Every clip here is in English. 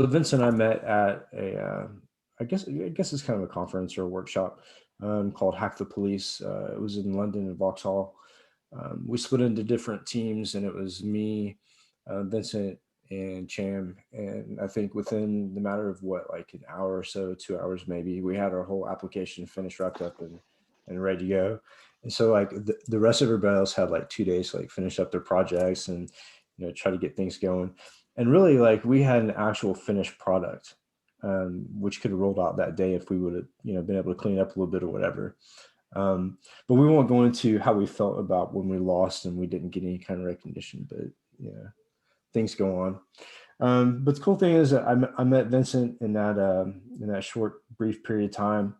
So Vincent and I met at I guess it's kind of a conference or a workshop called Hack the Police. It was in London in Vauxhall. We split into different teams, and it was me, Vincent, and Cham. And I think within the matter of like an hour or so, 2 hours maybe, we had our whole application finished, wrapped up, and ready to go. And so like the rest of everybody else had like 2 days to like finish up their projects and try to get things going. And really, like we had an actual finished product, which could have rolled out that day if we would have been able to clean up a little bit or whatever. But we won't go into how we felt about when we lost and we didn't get any kind of recognition, but yeah, things go on. But the cool thing is that I met Vincent in that short, brief period of time.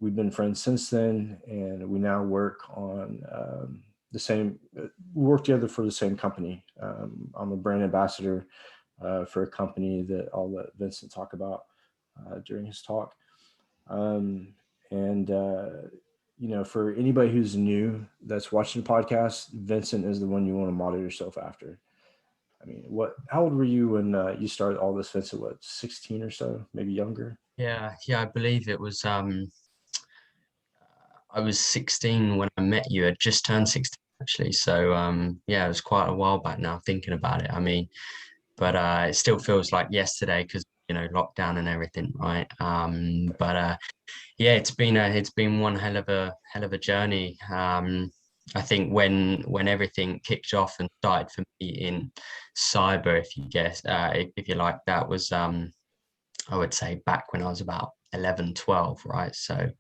We've been friends since then, and we now work on the same. We work together for the same company. I'm a brand ambassador for a company that I'll let Vincent talk about during his talk. And for anybody who's new that's watching the podcast, Vincent is the one you want to model yourself after. I mean, how old were you when you started all this, Vincent? What, 16 or so, maybe younger? Yeah, I believe it was I was 16 when I met you. I just turned 16 actually. So yeah, it was quite a while back now thinking about it. I mean, but it still feels like yesterday because lockdown and everything, right? But yeah, it's been one hell of a journey. I think when everything kicked off and started for me in cyber, if you like, that was I would say back when I was about 11, 12, right? So a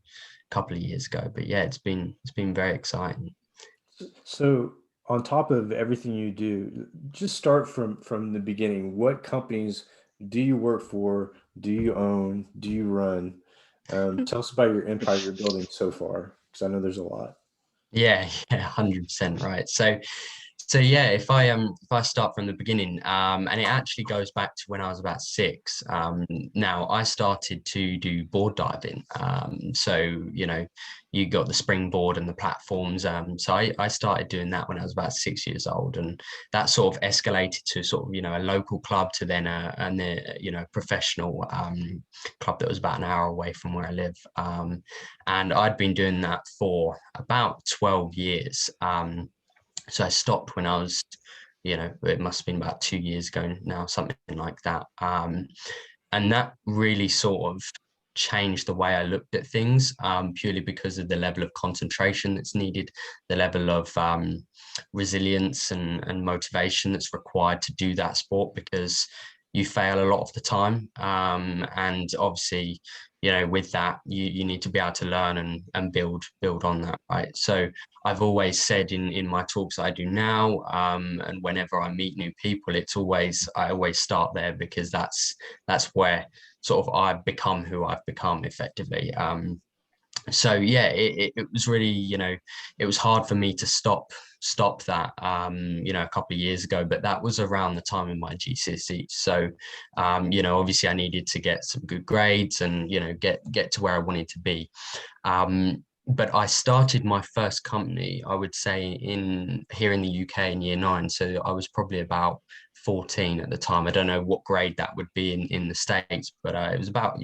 couple of years ago. But yeah, it's been very exciting. So, on top of everything you do, just start from the beginning. What companies do you work for? Do you own? Do you run? Tell us about your empire you're building so far, because I know there's a lot. Yeah, yeah, 100% right. So yeah, if I start from the beginning, and it actually goes back to when I was about six. Now I started to do board diving. So you got the springboard and the platforms. So I started doing that when I was about 6 years old, and that sort of escalated to sort of a local club to then a professional club that was about an hour away from where I live. And I'd been doing that for about 12 years. So I stopped when I was, it must have been about 2 years ago now, something like that. And that really sort of changed the way I looked at things, purely because of the level of concentration that's needed, the level of resilience and motivation that's required to do that sport, because you fail a lot of the time. And obviously, with that, you need to be able to learn and build on that, right? So I've always said in my talks that I do now, and whenever I meet new people, I always start there, because that's where sort of I've become who I've become effectively. So yeah, it was really, it was hard for me to stop that a couple of years ago, but that was around the time of my GCSE. So obviously I needed to get some good grades and get to where I wanted to be. But I started my first company, I would say, in here in the UK in year 9. So I was probably about 14 at the time. I don't know what grade that would be in the States, but it was about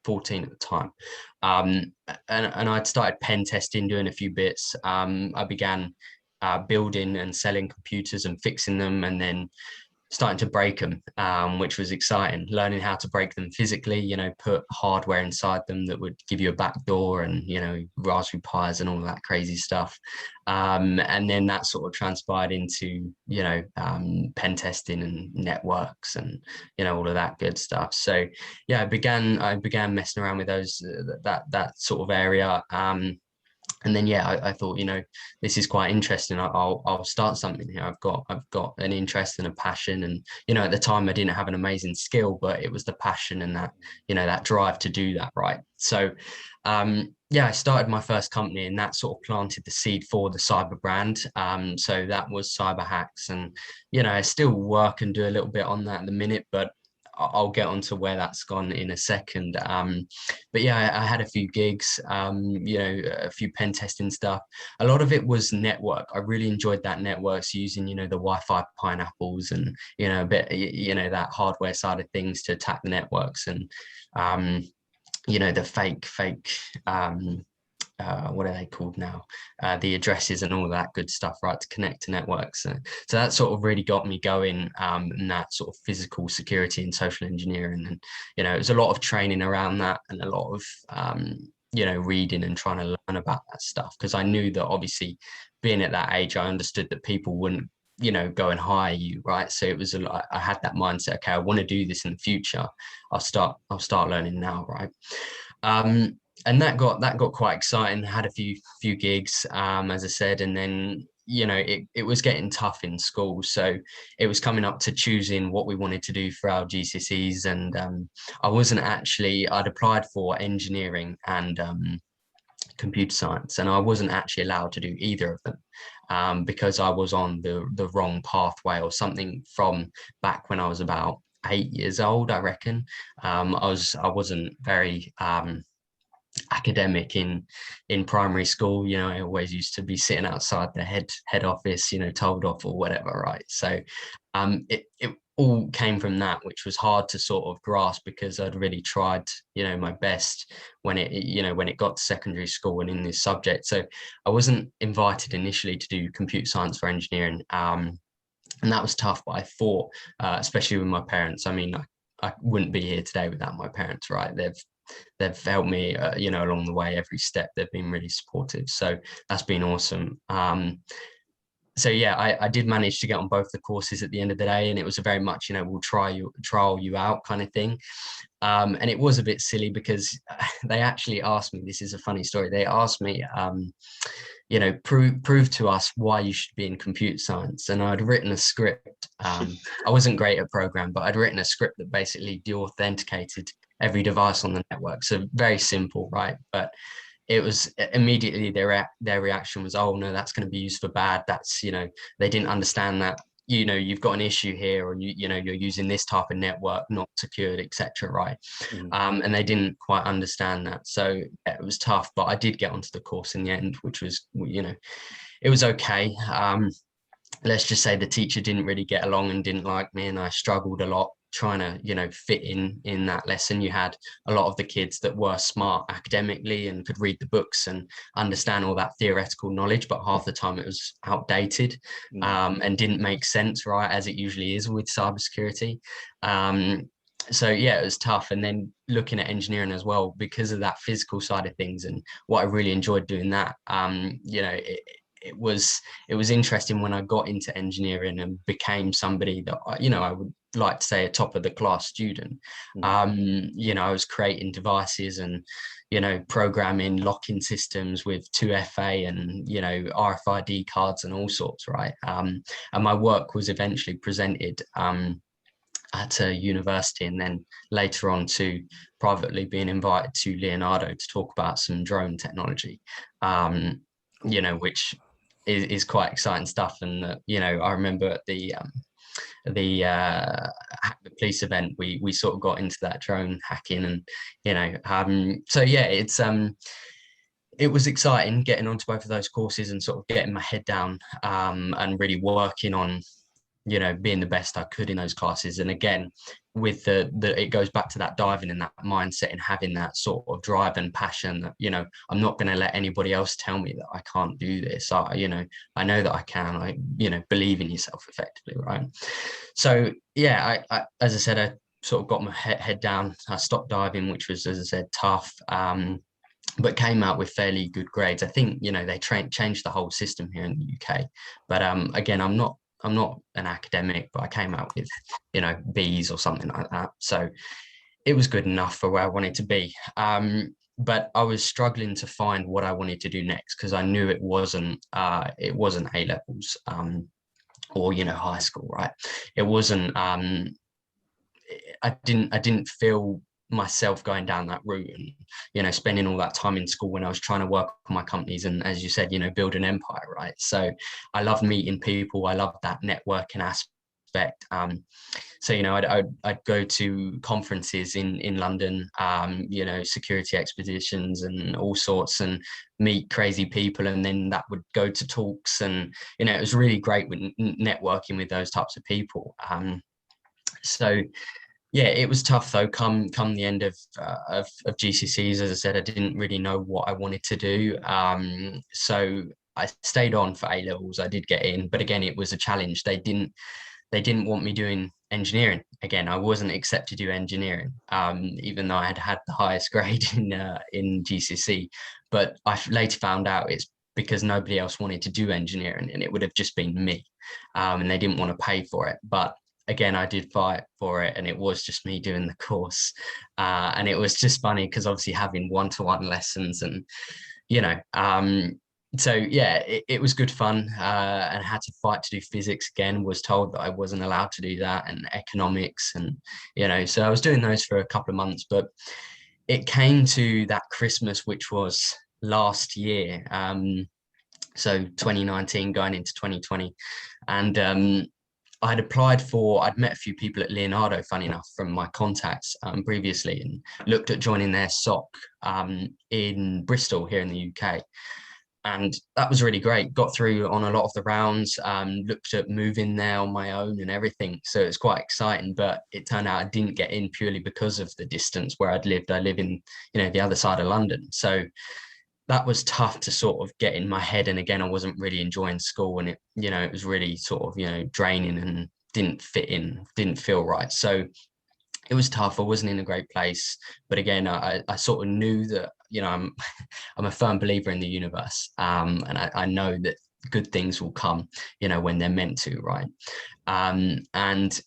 14 at the time. And I'd started pen testing, doing a few bits. I began building and selling computers and fixing them, and then starting to break them, which was exciting. Learning how to break them physically, put hardware inside them that would give you a back door and, Raspberry Pis and all that crazy stuff. And then that sort of transpired into, pen testing and networks and, all of that good stuff. So yeah, I began messing around with those, that sort of area. And then I thought, this is quite interesting. I'll start something here. I've got an interest and a passion, and at the time I didn't have an amazing skill, but it was the passion and that drive to do that, right? So I started my first company, and that sort of planted the seed for the cyber brand. So that was Cyber Hacks, and I still work and do a little bit on that at the minute, but I'll get onto where that's gone in a second. But yeah, I had a few gigs, you know, a few pen testing stuff. A lot of it was network. I really enjoyed that networks using, you know, the Wi-Fi pineapples and, you know, a bit, you know, that hardware side of things to attack the networks and, you know, the fake, what are they called now? The addresses and all that good stuff, right, to connect to networks. So that sort of really got me going, and that sort of physical security and social engineering. And, you know, it was a lot of training around that and a lot of, you know, reading and trying to learn about that stuff. Because I knew that obviously being at that age, I understood that people wouldn't, you know, go and hire you, right? So it was a lot, I had that mindset, okay, I want to do this in the future. I'll start learning now, right? And that got quite exciting. Had a few gigs, as I said, and then, you know, it was getting tough in school, so it was coming up to choosing what we wanted to do for our GCSEs, and I'd applied for engineering and computer science, and I wasn't actually allowed to do either of them, because I was on the wrong pathway or something from back when I was about 8 years old, I reckon. I wasn't very academic in primary school. You know, I always used to be sitting outside the head office, you know, told off or whatever, right? So it all came from that, which was hard to sort of grasp because I'd really tried, you know, my best when it got to secondary school and in this subject. So I wasn't invited initially to do computer science for engineering, and that was tough. But I thought, especially with my parents, I mean, I wouldn't be here today without my parents, right? They've helped me, you know, along the way, every step. They've been really supportive, so that's been awesome. So yeah, I did manage to get on both the courses at the end of the day, and it was a very much, you know, we'll trial you out kind of thing. And it was a bit silly because they actually asked me, this is a funny story, they asked me, you know, prove to us why you should be in computer science. And I'd written a script. I wasn't great at program, but I'd written a script that basically deauthenticated every device on the network. So very simple, right? But it was immediately their reaction was, oh no, that's going to be used for bad. That's, you know, they didn't understand that, you know, you've got an issue here, or you know, you're using this type of network, not secured, etc. Right? And they didn't quite understand that, so yeah, it was tough. But I did get onto the course in the end, which was, you know, it was okay. Let's just say the teacher didn't really get along and didn't like me, and I struggled a lot trying to, you know, fit in that lesson. You had a lot of the kids that were smart academically and could read the books and understand all that theoretical knowledge, but half the time it was outdated, and didn't make sense, right, as it usually is with cybersecurity. So yeah, it was tough. And then looking at engineering as well, because of that physical side of things and what I really enjoyed doing that, you know, it was interesting when I got into engineering and became somebody that, you know, I would like to say a top of the class student. You know, I was creating devices and, you know, programming locking systems with 2FA and, you know, RFID cards and all sorts, right? And my work was eventually presented at a university, and then later on to privately being invited to Leonardo to talk about some drone technology, you know, which is quite exciting stuff. And you know, I remember at the Hack the Police event, we sort of got into that drone hacking, and you know, so yeah, it was exciting getting onto both of those courses and sort of getting my head down, and really working on, you know, being the best I could in those classes. And again, with the it goes back to that diving and that mindset and having that sort of drive and passion that, you know, I'm not going to let anybody else tell me that I can't do this. You know, I know that I can. You know, believe in yourself effectively, right? So yeah, I as I said, I sort of got my head down. I stopped diving, which was, as I said, tough. But came out with fairly good grades. I think, you know, they changed the whole system here in the UK. But again, I'm not an academic, but I came out with, you know, B's or something like that. So it was good enough for where I wanted to be. But I was struggling to find what I wanted to do next, because I knew it wasn't A levels, or, you know, high school, right? It wasn't. I didn't feel myself going down that route and, you know, spending all that time in school when I was trying to work on my companies and, as you said, you know, build an empire, right? So I love meeting people. I love that networking aspect. respect. So, I'd go to conferences in London, security expeditions and all sorts, and meet crazy people. And then that would go to talks, and, it was really great with networking with those types of people. So yeah, it was tough though. Come the end of GCSEs, as I said, I didn't really know what I wanted to do. So I stayed on for A levels. I did get in, but again, it was a challenge. They didn't want me doing engineering. Again, I wasn't accepted to do engineering, even though I had the highest grade in GCSE. But I later found out it's because nobody else wanted to do engineering, and it would have just been me, and they didn't want to pay for it. But again, I did fight for it, and it was just me doing the course. And it was just funny because obviously having one-to-one lessons, and so yeah, it was good fun, and had to fight to do physics again. Was told that I wasn't allowed to do that, and economics, and so I was doing those for a couple of months. But it came to that Christmas, which was last year, so 2019 going into 2020, and I'd met a few people at Leonardo, funny enough, from my contacts previously, and looked at joining their SOC in Bristol here in the UK. And that was really great. Got through on a lot of the rounds, looked at moving there on my own and everything. So it's quite exciting, but it turned out I didn't get in purely because of the distance where I'd lived. I live in, the other side of London. So that was tough to sort of get in my head. And again, I wasn't really enjoying school, and it was really sort of, draining and didn't fit in, didn't feel right. So it was tough. I wasn't in a great place. But again, I sort of knew that, I'm a firm believer in the universe. And I know that good things will come, when they're meant to, right? And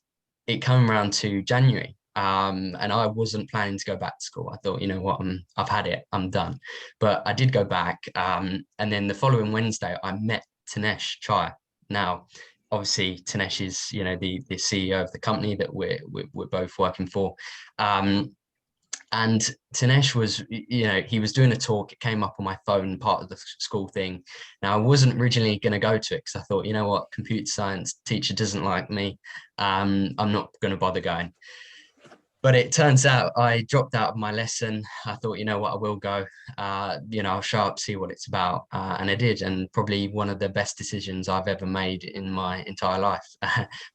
it came around to January. And I wasn't planning to go back to school. I thought, what, I've had it, I'm done. But I did go back. And then the following Wednesday, I met Tanesh Chai. Now, obviously, Tanesh is, the CEO of the company that we're both working for. And Tanesh was, he was doing a talk. It came up on my phone, part of the school thing. Now, I wasn't originally going to go to it because I thought, what, computer science teacher doesn't like me. I'm not going to bother going. But it turns out I dropped out of my lesson. I thought, what, I will go. I'll show up, see what it's about. And I did. And probably one of the best decisions I've ever made in my entire life,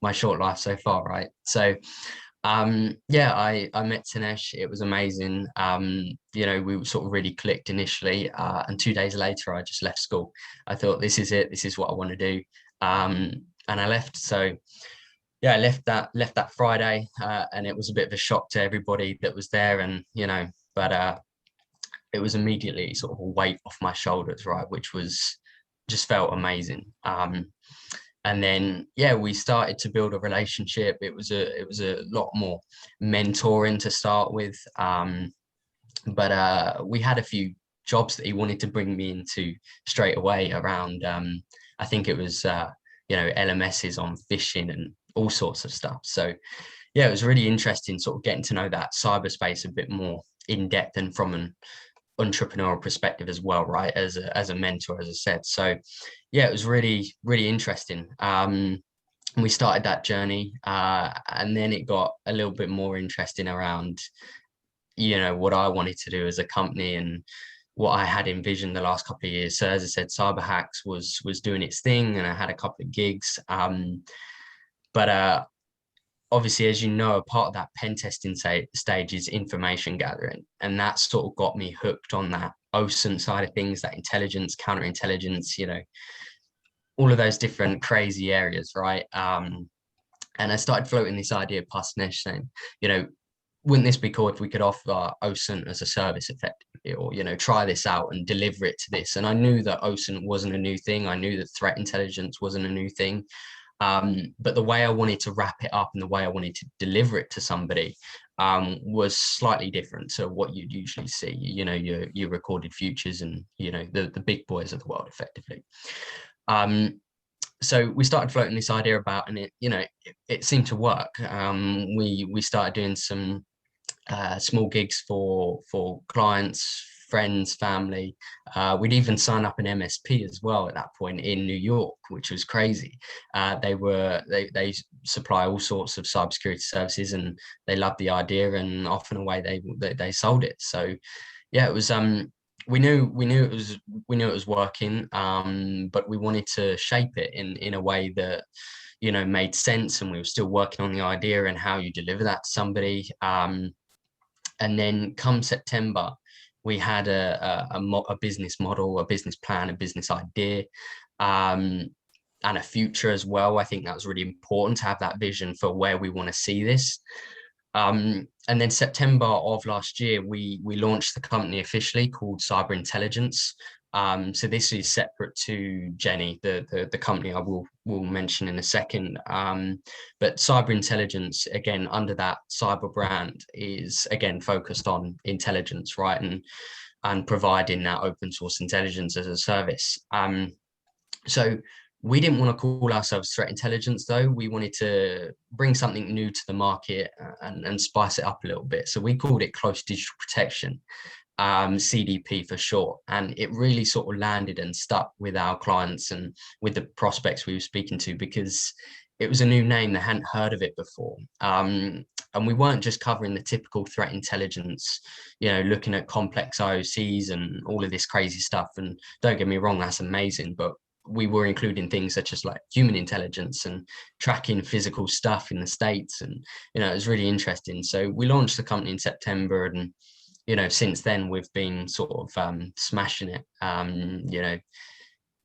my short life so far, right? So, yeah, I met Tanesh. It was amazing. We sort of really clicked initially. And 2 days later, I just left school. I thought, this is it. This is what I want to do. And I left. So, yeah, I left that Friday, and it was a bit of a shock to everybody that was there, and but it was immediately sort of a weight off my shoulders, right, which was just felt amazing. And then yeah, we started to build a relationship. It was a lot more mentoring to start with, but we had a few jobs that he wanted to bring me into straight away around. I think it was LMSs on phishing and all sorts of stuff. So yeah, it was really interesting sort of getting to know that cyberspace a bit more in depth and from an entrepreneurial perspective as well, right? As a mentor, as I said. So yeah, it was really, really interesting. We started that journey, and then it got a little bit more interesting around, what I wanted to do as a company and what I had envisioned the last couple of years. So as I said, CyberHacks was doing its thing, and I had a couple of gigs. But obviously, as a part of that pen testing stage is information gathering. And that sort of got me hooked on that OSINT side of things, that intelligence, counterintelligence, all of those different crazy areas, right? And I started floating this idea past Nesh saying, wouldn't this be cool if we could offer OSINT as a service effectively, or, try this out and deliver it to this? And I knew that OSINT wasn't a new thing. I knew that threat intelligence wasn't a new thing. But the way I wanted to wrap it up and the way I wanted to deliver it to somebody was slightly different to what you'd usually see, your recorded futures and, the big boys of the world effectively. So we started floating this idea about, and it seemed to work. We started doing some small gigs for clients friends, family. We'd even sign up an MSP as well at that point in New York, which was crazy. They supply all sorts of cybersecurity services, and they loved the idea, and off and away they sold it. So yeah, it was we knew it was working, but we wanted to shape it in a way that made sense, and we were still working on the idea and how you deliver that to somebody. And then come September, we had a business model, a business plan, a business idea, and a future as well. I think that was really important to have that vision for where we want to see this. And then September of last year, we launched the company officially, called Cyber Intelligence. So this is separate to Jenny, the company I will mention in a second. But Cyber Intelligence, again, under that cyber brand, is again focused on intelligence, right? And providing that open source intelligence as a service. So we didn't want to call ourselves threat intelligence, though. We wanted to bring something new to the market and spice it up a little bit. So we called it close digital protection, CDP for short. And it really sort of landed and stuck with our clients and with the prospects we were speaking to, because it was a new name. They hadn't heard of it before. And we weren't just covering the typical threat intelligence, looking at complex IOCs and all of this crazy stuff. And don't get me wrong, that's amazing. But we were including things such as like human intelligence and tracking physical stuff in the States. And, it was really interesting. So we launched the company in September, and, since then we've been sort of smashing it.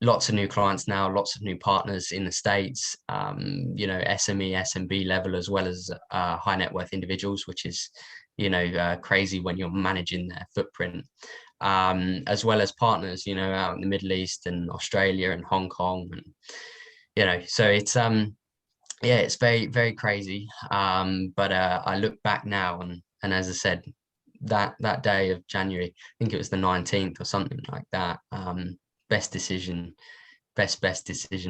Lots of new clients now, lots of new partners in the States, SME, SMB level, as well as high net worth individuals, which is, crazy when you're managing their footprint. As well as partners, out in the Middle East and Australia and Hong Kong. And, so it's, yeah, it's very, very crazy. But I look back now, and as I said, that day of January, I think it was the 19th or something like that. Best decision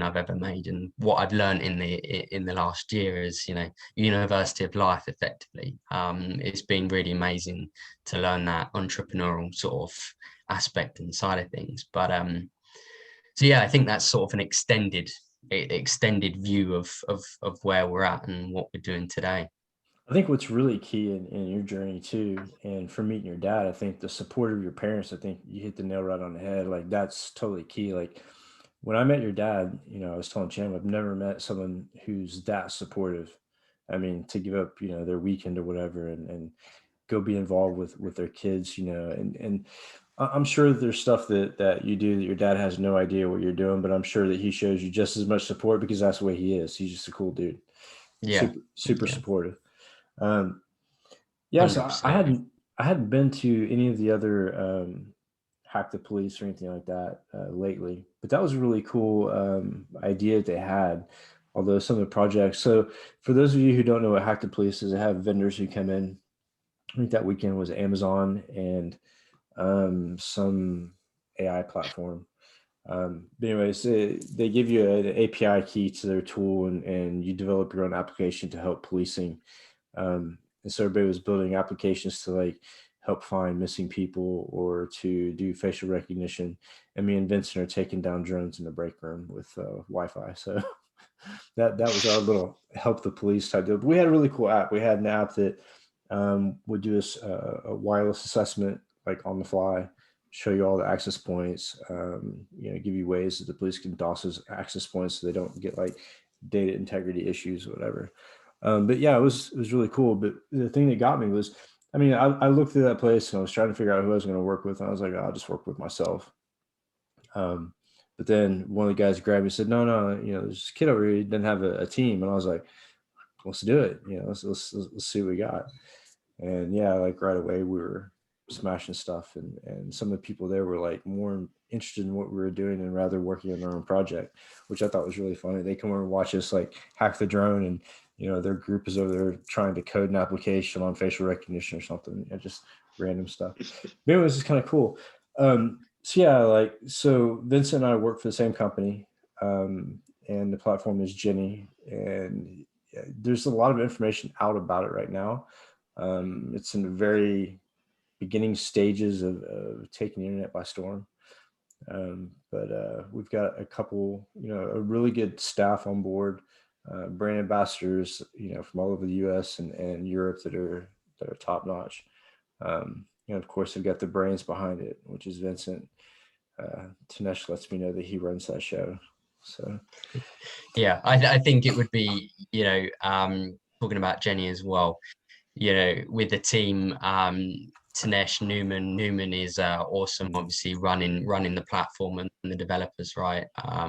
I've ever made. And what I've learned in the last year is, university of life, effectively. It's been really amazing to learn that entrepreneurial sort of aspect and side of things. But so yeah, I think that's sort of an extended view of where we're at and what we're doing today. I think what's really key in your journey too, and for meeting your dad, I think the support of your parents, I think you hit the nail right on the head. Like that's totally key. Like when I met your dad, I was telling Chan, I've never met someone who's that supportive. I mean, to give up, their weekend or whatever, and go be involved with their kids, and I'm sure there's stuff that you do that your dad has no idea what you're doing, but I'm sure that he shows you just as much support because that's the way he is. He's just a cool dude, Yeah, super yeah, supportive. Um, yeah, so I 100%. hadn't been to any of the other Hack the Police or anything like that lately, but that was a really cool idea that they had. Although some of the projects, so for those of you who don't know what Hack the Police is, they have vendors who come in. I think that weekend was Amazon and some AI platform. But anyways, they give you an API key to their tool, and you develop your own application to help policing. And so everybody was building applications to like help find missing people or to do facial recognition. And me and Vincent are taking down drones in the break room with Wi-Fi. So that was our little help the police type deal. But we had a really cool app. We had an app that would do a wireless assessment like on the fly, show you all the access points, give you ways that the police can DOS those access points so they don't get like data integrity issues or whatever. But yeah, it was really cool. But the thing that got me was, I mean, I looked through that place and I was trying to figure out who I was going to work with. And I was like, I'll just work with myself. But then one of the guys grabbed me and said, no, there's this kid over here, he doesn't have a team. And I was like, let's do it. Let's see what we got. And yeah, like right away we were smashing stuff, and some of the people there were like more interested in what we were doing and rather working on their own project, which I thought was really funny. They come over and watch us like hack the drone, and their group is over there trying to code an application on facial recognition or something, just random stuff. But it was just kind of cool. So yeah, so Vincent and I work for the same company, and the platform is Jenny, and there's a lot of information out about it right now. It's in a very beginning stages of taking the internet by storm. But we've got a couple, a really good staff on board, brand ambassadors, from all over the U.S. and Europe that are top notch. Of course, we've got the brains behind it, which is Vincent. Tanesh lets me know that he runs that show. So Yeah, I think it would be, talking about Jenny as well, with the team, Tanesh, Newman is awesome, obviously running the platform and the developers, right?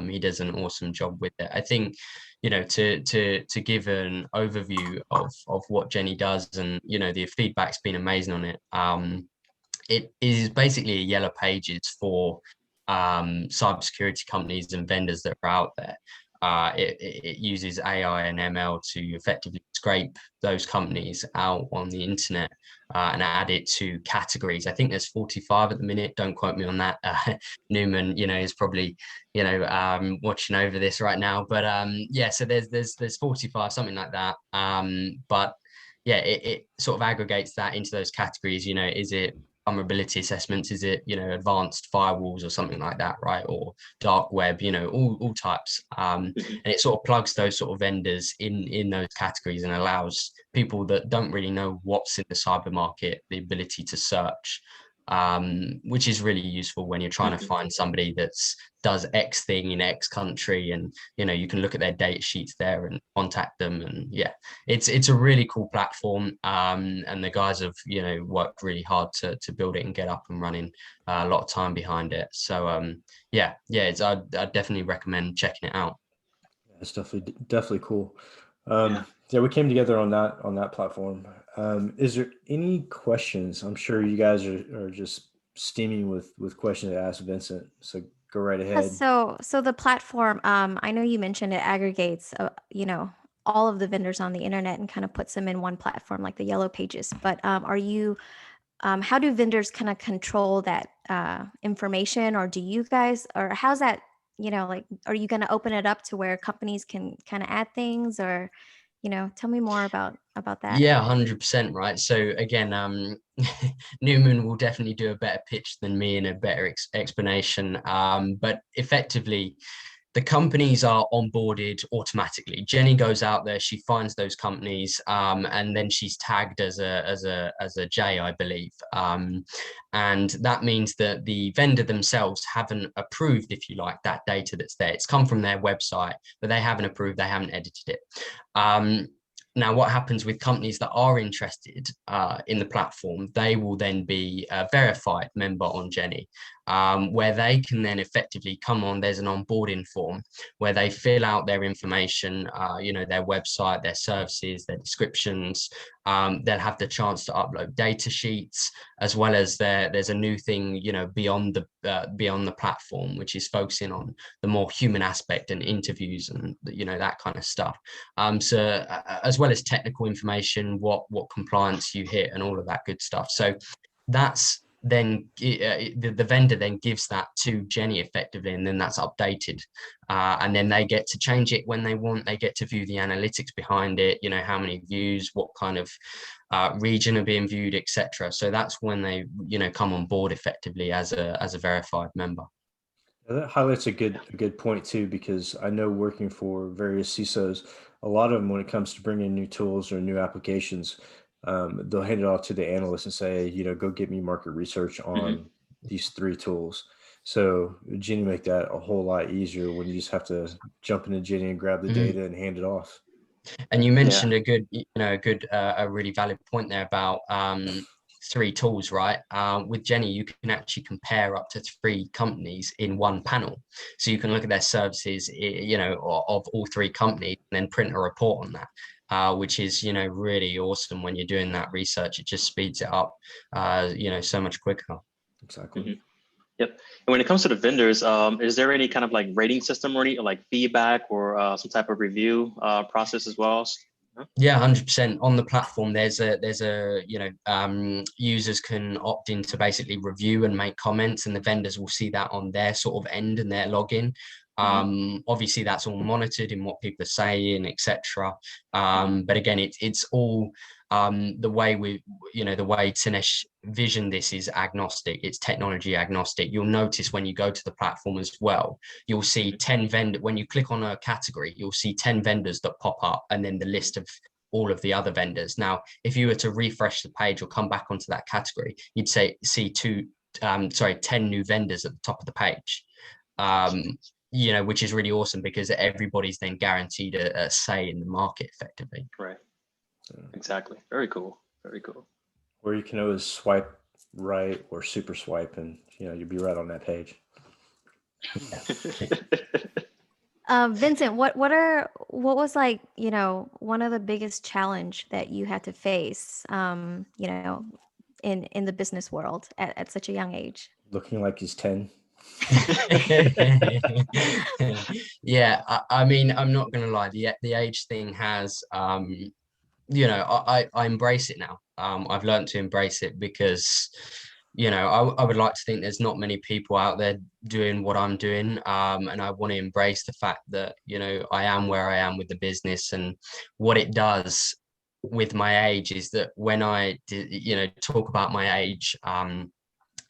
He does an awesome job with it. I think, to give an overview of what Jenny does, and the feedback's been amazing on it. It is basically a yellow pages for cybersecurity companies and vendors that are out there. It uses AI and ML to effectively scrape those companies out on the internet and add it to categories. I think there's 45 at the minute. Don't quote me on that. Newman, is probably, watching over this right now. But yeah, so there's 45, something like that. But yeah, it sort of aggregates that into those categories. Is it vulnerability assessments? Is it, advanced firewalls or something like that, right? Or dark web, all types. And it sort of plugs those sort of vendors in those categories and allows people that don't really know what's in the cyber market the ability to search, which is really useful when you're trying to find somebody that's does X thing in X country, and you can look at their data sheets there and contact them. And yeah, it's a really cool platform, and the guys have worked really hard to build it and get up and running, a lot of time behind it. So yeah, I definitely recommend checking it out. it's definitely cool. Yeah, we came together on that platform. Is there any questions? I'm sure you guys are just steaming with questions to ask Vincent. So go right ahead. So the platform, I know you mentioned it aggregates, all of the vendors on the internet and kind of puts them in one platform, like the yellow pages. But how do vendors kind of control that information, or do you guys, or how's that, like, are you going to open it up to where companies can kind of add things, or, tell me more about that. Yeah, 100%, right. So again, Newman will definitely do a better pitch than me and a better explanation. But effectively, the companies are onboarded automatically. Jenny goes out there, she finds those companies, and then she's tagged as a J, I believe. And that means that the vendor themselves haven't approved, if you like, that data that's there. It's come from their website, but they haven't approved, they haven't edited it. Now, what happens with companies that are interested in the platform, they will then be a verified member on Jenny, where they can then effectively come on. There's an onboarding form where they fill out their information, their website, their services, their descriptions. They'll have the chance to upload data sheets, as well as there's a new thing, beyond the platform, which is focusing on the more human aspect and interviews and that kind of stuff. So as well as technical information, what compliance you hit and all of that good stuff. So that's then the vendor then gives that to Jenny effectively, and then that's updated, and then they get to change it when they want. They get to view the analytics behind it, how many views, what kind of region are being viewed, etc. So that's when they come on board effectively as a verified member. That highlights a good point too, because I know working for various CISOs, a lot of them, when it comes to bringing new tools or new applications, they'll hand it off to the analyst and say, go get me market research on these 3 tools. So Jenny make that a whole lot easier when you just have to jump into Jenny and grab the data and hand it off. And you mentioned a really valid point there about 3 tools, right? With Jenny, you can actually compare up to 3 companies in one panel. So you can look at their services, of all 3 companies, and then print a report on that, which is, really awesome when you're doing that research. It just speeds it up, so much quicker. Exactly. Yep. And when it comes to the vendors, is there any kind of like rating system or any like feedback or some type of review process as well? Yeah, 100%. On the platform, there's a users can opt in to basically review and make comments, and the vendors will see that on their sort of end and their login. Obviously that's all monitored in what people are saying, etc. But again, it's all the way the way Tinesh visioned this is agnostic. It's technology agnostic. You'll notice when you go to the platform as well, you'll see 10 vendors. When you click on a category, you'll see 10 vendors that pop up, and then the list of all of the other vendors. Now, if you were to refresh the page or come back onto that category, you'd see 10 new vendors at the top of the page. Which is really awesome because everybody's then guaranteed a say in the market effectively. Right. Exactly. Very cool. Very cool. Or you can always swipe right or super swipe, and you'll be right on that page. Vincent, what was like, one of the biggest challenge that you had to face, in the business world at such a young age? Looking like he's 10. Yeah, I mean, I'm not gonna lie, the age thing has I embrace it now. I've learned to embrace it because I would like to think there's not many people out there doing what I'm doing, and I want to embrace the fact that I am where I am with the business. And what it does with my age is that when I talk about my age,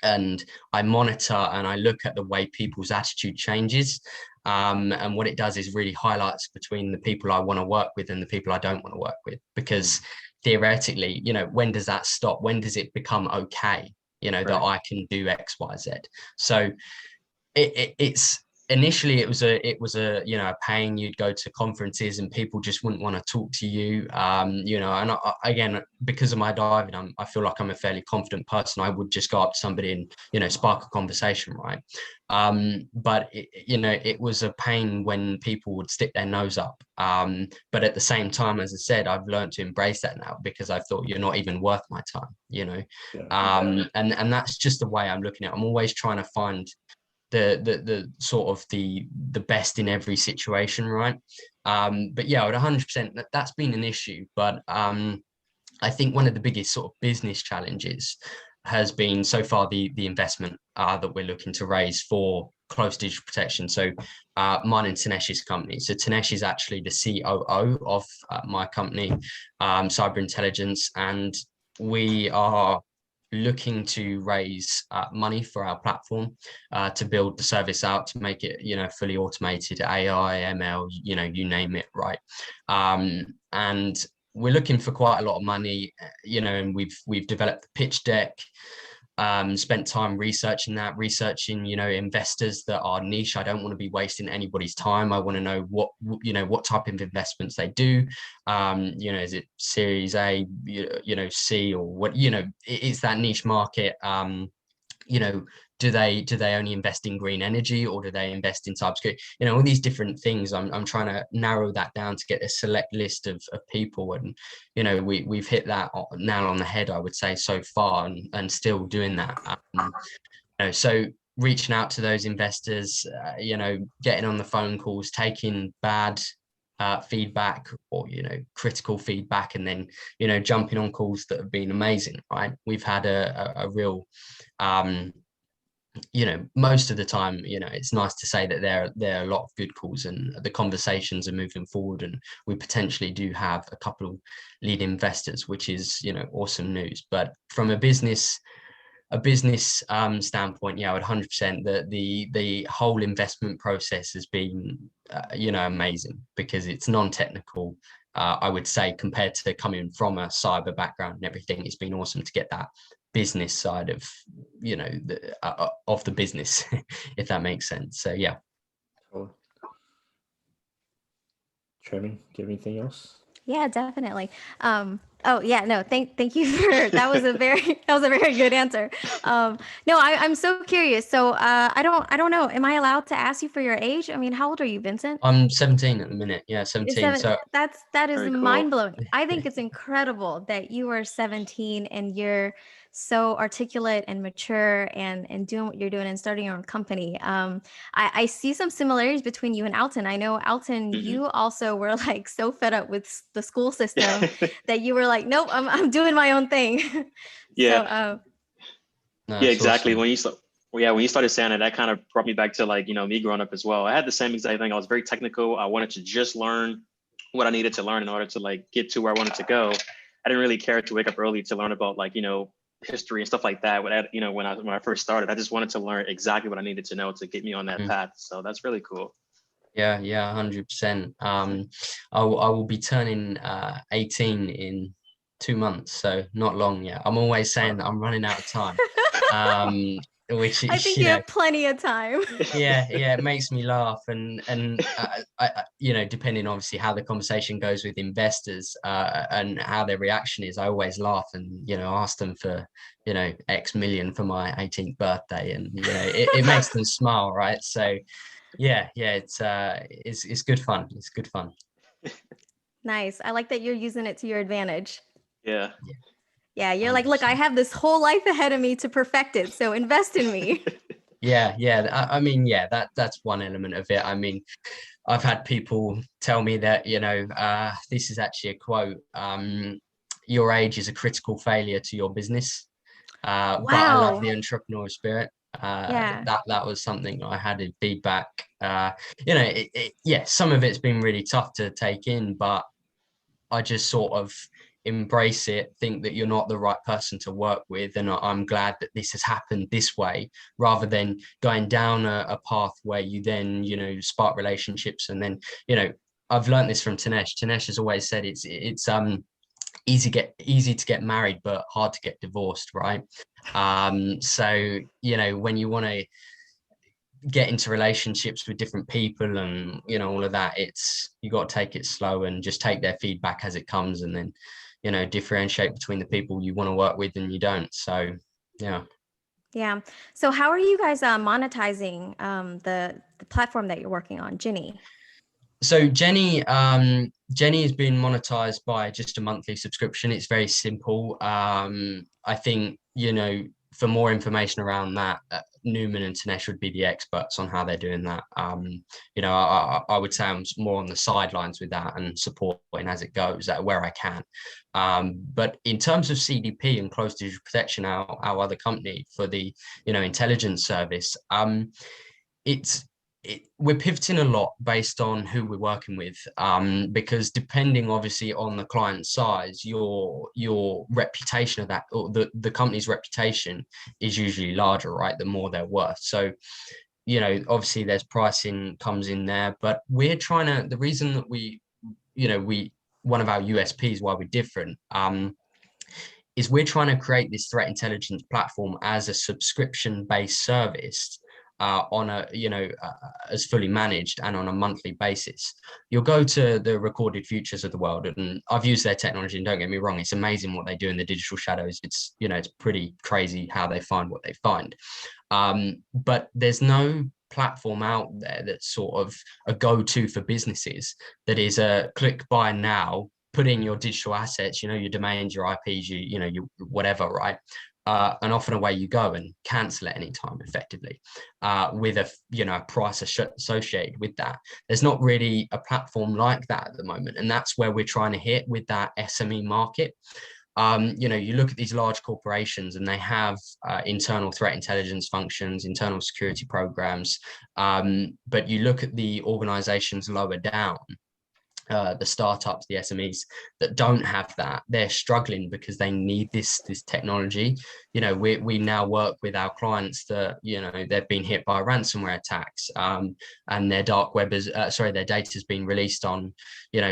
and I monitor and I look at the way people's attitude changes. And what it does is really highlights between the people I want to work with and the people I don't want to work with. Because theoretically, when does that stop? When does it become okay, that I can do X, Y, Z? So it's initially it was a pain. You'd go to conferences and people just wouldn't want to talk to you, and again, because of my diving, I feel like I'm a fairly confident person. I would just go up to somebody and spark a conversation, right? But it was a pain when people would stick their nose up, but at the same time, as I said, I've learned to embrace that now because I thought you're not even worth my time, and that's just the way I'm looking at it. I'm always trying to find the sort of the best in every situation, right? But yeah, I would 100% that's been an issue. But I think one of the biggest sort of business challenges has been so far the investment that we're looking to raise for close digital protection. So mine and Tinesh's company. So Tinesh is actually the COO of my company, Cyber Intelligence, and we are looking to raise money for our platform to build the service out, to make it fully automated, AI, ML, you name it, right? And we're looking for quite a lot of money, and we've developed the pitch deck, spent time researching investors that are niche. I don't want to be wasting anybody's time. I want to know what type of investments they do. Is it Series A, C, or what? It's that niche market. Do they only invest in green energy, or do they invest in cybersecurity? All these different things. I'm trying to narrow that down to get a select list of people, and we've hit that nail on the head, I would say, so far, and still doing that. So reaching out to those investors, getting on the phone calls, taking bad feedback or critical feedback, and then jumping on calls that have been amazing, right? We've had a real most of the time, it's nice to say that there are a lot of good calls and the conversations are moving forward, and we potentially do have a couple of lead investors, which is awesome news. But from a business standpoint, I would 100% that the whole investment process has been amazing because it's non-technical. I would say, compared to coming from a cyber background and everything, it's been awesome to get that business side of the business, if that makes sense. So yeah. Cool. Trimming, do you have anything else? Yeah, definitely. Oh yeah, no, thank you for that was a very good answer. No, I'm so curious. So I don't know. Am I allowed to ask you for your age? I mean, how old are you, Vincent? I'm 17 at the minute. Yeah, 17. So that is Very cool. mind blowing. I think it's incredible that you are 17 and you're so articulate and mature and doing what you're doing and starting your own company. I see some similarities between you and Alton. I know, Alton, you also were like so fed up with the school system that you were like, nope, I'm doing my own thing. Yeah. No, yeah, exactly. awesome. When you started saying it, that kind of brought me back to me growing up as well. I had the same exact thing. I was very technical. I wanted to just learn what I needed to learn in order to get to where I wanted to go. I didn't really care to wake up early to learn about like, history and stuff like that. When I first started, I just wanted to learn exactly what I needed to know to get me on that path. So that's really cool. Yeah, 100%. I will be turning 18 in 2 months, so not long yet. I'm always saying that I'm running out of time, which I is, think you have plenty of time. yeah, it makes me laugh, and depending obviously how the conversation goes with investors and how their reaction is, I always laugh and ask them for X million for my 18th birthday, and it makes them smile, right? So yeah, it's good fun. It's good fun. Nice. I like that you're using it to your advantage. Yeah. Yeah, you're like, look, I have this whole life ahead of me to perfect it, so invest in me. Yeah. I mean, yeah, that's one element of it. I mean, I've had people tell me that, this is actually a quote, your age is a critical failure to your business. But I love the entrepreneurial spirit. Yeah. That was something I had in feedback. Some of it's been really tough to take in, but I just sort of embrace it, think that you're not the right person to work with, and I'm glad that this has happened this way, rather than going down a path where you then spark relationships, and then I've learned this from Tanesh. Tanesh has always said it's easy to get married but hard to get divorced, right? So when you want to get into relationships with different people and all of that, you got to take it slow and just take their feedback as it comes, and then differentiate between the people you want to work with and you don't. So yeah. So how are you guys monetizing the platform that you're working on, Ginny? So Jenny has been monetized by just a monthly subscription. It's very simple. I think for more information around that, Newman and Tanesh would be the experts on how they're doing that. I would say I'm more on the sidelines with that and supporting as it goes where I can. But in terms of CDP and close digital protection, our other company for the intelligence service, we're pivoting a lot based on who we're working with, because depending obviously on the client size, your reputation of that, or the company's reputation, is usually larger, right? The more they're worth. So obviously there's pricing comes in there, but we're trying to, the reason that one of our USPs why we're different, is we're trying to create this threat intelligence platform as a subscription based service, on as fully managed and on a monthly basis. You'll go to the Recorded Futures of the world, and I've used their technology, and don't get me wrong, it's amazing what they do in the digital shadows. It's it's pretty crazy how they find what they find. But there's no platform out there that's sort of a go-to for businesses that is a click buy now, put in your digital assets, your domains, your IPs, you whatever, right? And off and away you go, and cancel at any time effectively, with a price associated with that. There's not really a platform like that at the moment, and that's where we're trying to hit with that SME market. You look at these large corporations and they have internal threat intelligence functions, internal security programs, but you look at the organizations lower down, the startups, the SMEs that don't have that, they're struggling because they need this technology. We now work with our clients that they've been hit by ransomware attacks, and their dark web their data has been released on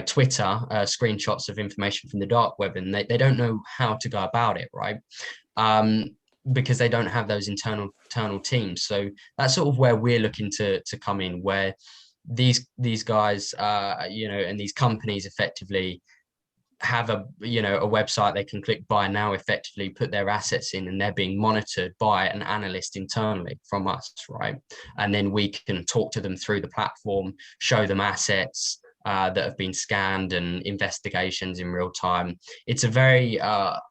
Twitter, screenshots of information from the dark web, and they don't know how to go about it, right? Because they don't have those internal teams. So that's sort of where we're looking to come in, where these guys and these companies effectively have a website they can click buy now, effectively put their assets in, and they're being monitored by an analyst internally from us, right? And then we can talk to them through the platform, show them assets that have been scanned, and investigations in real time. It's a very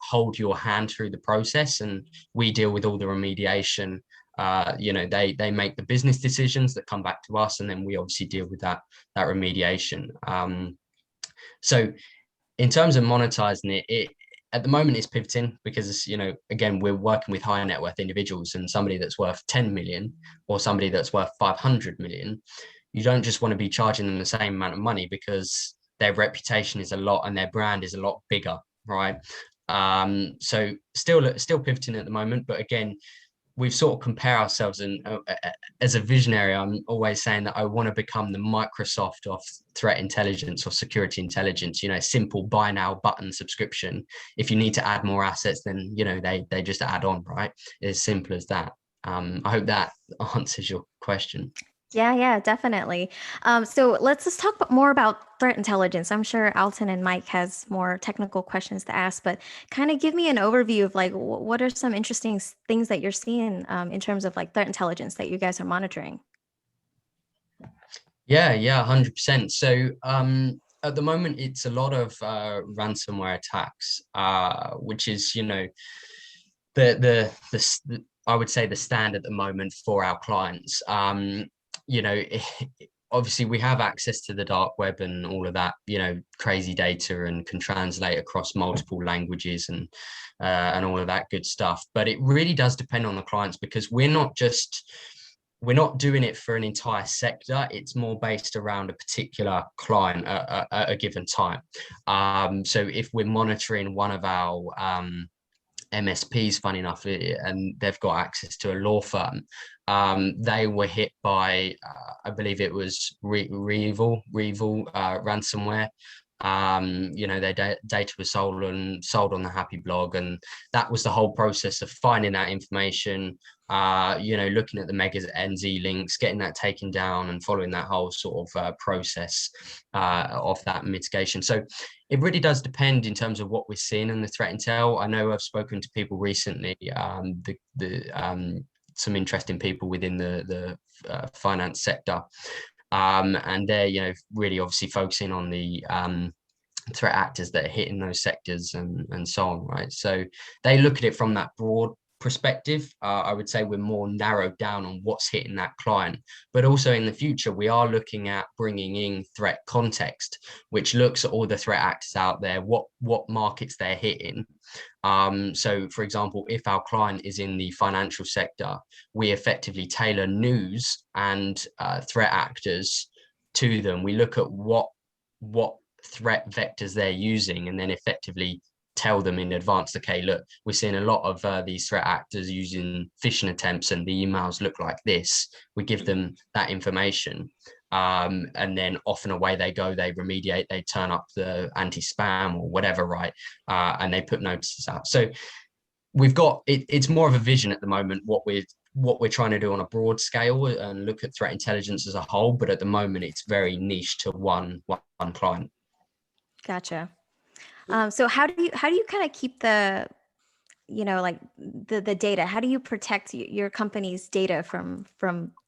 hold your hand through the process, and we deal with all the remediation. They make the business decisions that come back to us, and then we obviously deal with that remediation. So in terms of monetizing it at the moment it's pivoting, because again, we're working with high net worth individuals, and somebody that's worth 10 million or somebody that's worth 500 million, you don't just want to be charging them the same amount of money, because their reputation is a lot and their brand is a lot bigger right? So still pivoting at the moment, but again, we've sort of compare ourselves, and as a visionary, I'm always saying that I want to become the Microsoft of threat intelligence or security intelligence. Simple buy now button subscription. If you need to add more assets, then they just add on, right? As simple as that. I hope that answers your question. Yeah, definitely. So let's just talk more about threat intelligence. I'm sure Alton and Mike has more technical questions to ask, but kind of give me an overview of like what are some interesting things that you're seeing in terms of like threat intelligence that you guys are monitoring. Yeah, 100%. So at the moment, it's a lot of ransomware attacks, which is the I would say the stand at the moment for our clients. Obviously we have access to the dark web and all of that, crazy data, and can translate across multiple languages and all of that good stuff. But it really does depend on the clients, because we're not doing it for an entire sector. It's more based around a particular client at a given time. So if we're monitoring one of our MSPs, funny enough, and they've got access to a law firm, they were hit by, I believe it was Revel ransomware. Their data was sold on the Happy blog, and that was the whole process of finding that information, looking at the Mega NZ links, getting that taken down, and following that whole sort of process of that mitigation. So it really does depend in terms of what we're seeing in the threat intel. I know I've spoken to people recently, some interesting people within the finance sector, and they're really obviously focusing on the threat actors that are hitting those sectors and so on, right? So they look at it from that broad perspective. I would say we're more narrowed down on what's hitting that client, but also in the future we are looking at bringing in threat context, which looks at all the threat actors out there, what markets they're hitting. So for example, if our client is in the financial sector, we effectively tailor news and threat actors to them. We look at what threat vectors they're using, and then effectively tell them in advance, okay, look, we're seeing a lot of these threat actors using phishing attempts, and the emails look like this. We give them that information, and then off and away they go. They remediate, they turn up the anti-spam or whatever, right? And they put notices out. So we've got it's more of a vision at the moment, what we're trying to do on a broad scale and look at threat intelligence as a whole, but at the moment it's very niche to one client. Gotcha. So how do you kind of keep the the data? How do you protect your company's data from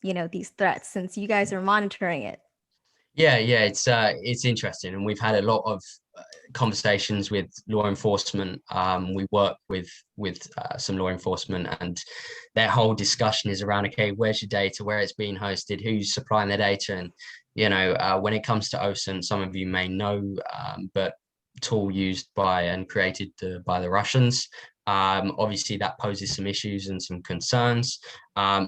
these threats, since you guys are monitoring it? Yeah, it's interesting, and we've had a lot of conversations with law enforcement. We work with some law enforcement, and their whole discussion is around, okay, where's your data, where it's being hosted, who's supplying the data. And when it comes to H4unt, some of you may know, but tool used by and created by the Russians. Obviously that poses some issues and some concerns.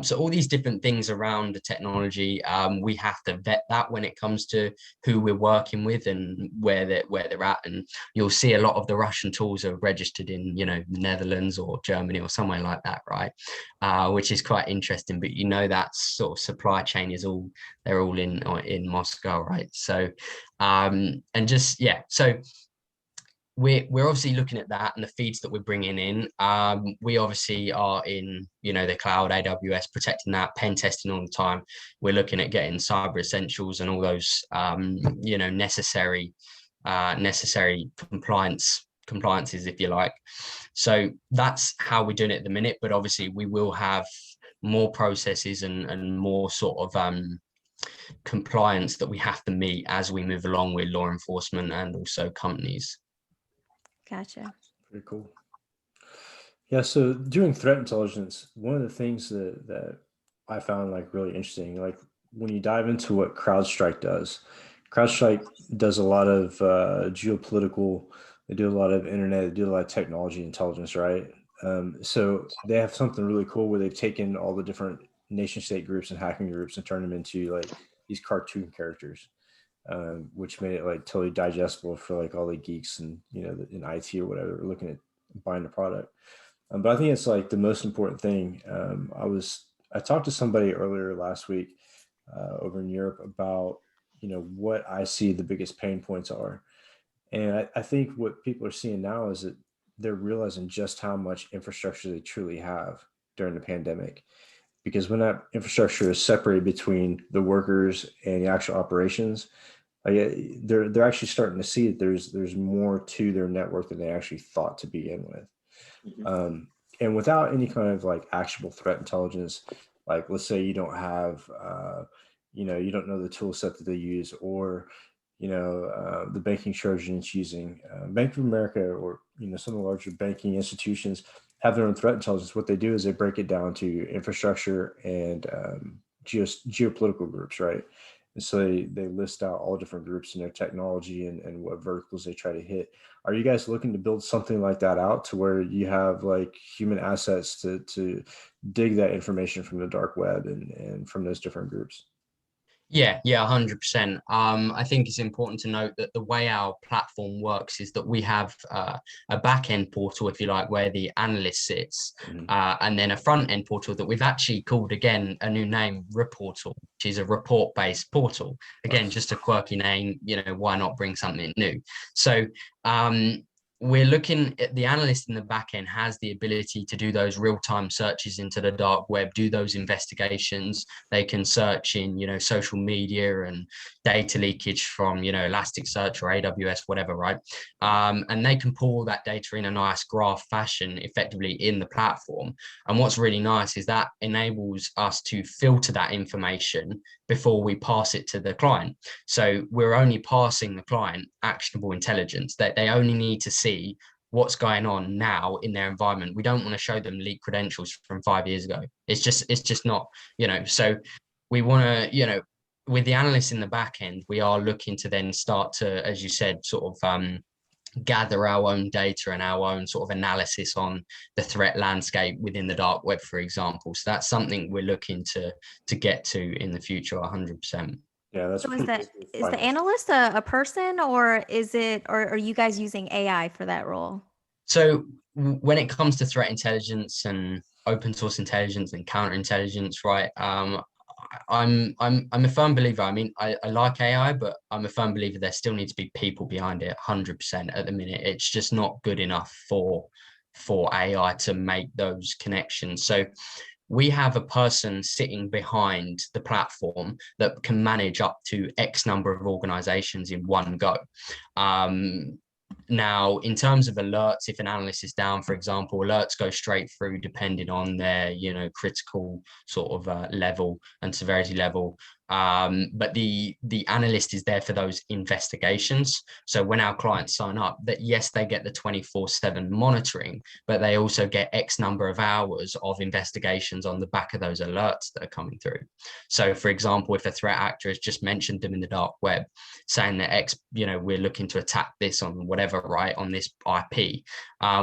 So all these different things around the technology, we have to vet that when it comes to who we're working with and where they're at. And you'll see a lot of the Russian tools are registered in, the Netherlands or Germany or somewhere like that, right? Which is quite interesting. But that sort of supply chain is they're all in Moscow, right? So so we're obviously looking at that and the feeds that we're bringing in. We obviously are in, the cloud, AWS, protecting that, pen testing all the time. We're looking at getting cyber essentials and all those, necessary compliances, if you like. So that's how we're doing it at the minute. But obviously we will have more processes and more sort of compliance that we have to meet as we move along with law enforcement and also companies. Gotcha. Pretty cool. Yeah, so doing threat intelligence, one of the things that I found like really interesting, like when you dive into what CrowdStrike does a lot of geopolitical, they do a lot of internet, they do a lot of technology intelligence, right? So they have something really cool where they've taken all the different nation state groups and hacking groups and turned them into like these cartoon characters. which made it like totally digestible for like all the geeks and, in IT or whatever looking at buying the product. But I think it's like the most important thing. I talked to somebody earlier last week over in Europe about, what I see the biggest pain points are. And I think what people are seeing now is that they're realizing just how much infrastructure they truly have during the pandemic. Because when that infrastructure is separated between the workers and the actual operations, they're actually starting to see that there's more to their network than they actually thought to begin with. And without any kind of like actionable threat intelligence, like let's say you don't have, you don't know the tool set that they use, or the banking strategy it's using. Bank of America, or some of the larger banking institutions have their own threat intelligence. What they do is they break it down to infrastructure and geopolitical groups, right? And so they list out all different groups in their technology and what verticals they try to hit. Are you guys looking to build something like that out to where you have like human assets to dig that information from the dark web and from those different groups? Yeah, 100%. I think it's important to note that the way our platform works is that we have a back-end portal, if you like, where the analyst sits, and then a front-end portal that we've actually called, again, a new name, Reportal, which is a report-based portal. Again, just a quirky name, why not bring something new? So we're looking at the analyst in the back end has the ability to do those real-time searches into the dark web, do those investigations. They can search in, social media and data leakage from, Elasticsearch or AWS, whatever, right? And they can pull all that data in a nice graph fashion effectively in the platform. And what's really nice is that enables us to filter that information before we pass it to the client. So we're only passing the client actionable intelligence, that they only need to see what's going on now in their environment. We don't want to show them leaked credentials from 5 years ago. It's just not, so we want to, with the analysts in the back end, we are looking to then start to, as you said, sort of gather our own data and our own sort of analysis on the threat landscape within the dark web, for example. So that's something we're looking to get to in the future, 100%. Yeah, that's So is the analyst a person, or are you guys using AI for that role? So when it comes to threat intelligence and open source intelligence and counterintelligence, right? I'm a firm believer. I mean, I like AI, but I'm a firm believer there still needs to be people behind it 100% at the minute. It's just not good enough for AI to make those connections. So we have a person sitting behind the platform that can manage up to X number of organizations in one go. Now, in terms of alerts, if an analyst is down, for example, alerts go straight through depending on their, critical sort of level and severity level. But the analyst is there for those investigations. So when our clients sign up, that yes, they get the 24/7 monitoring, but they also get X number of hours of investigations on the back of those alerts that are coming through. So for example, if a threat actor has just mentioned them in the dark web, saying that X, we're looking to attack this on whatever, right, on this IP,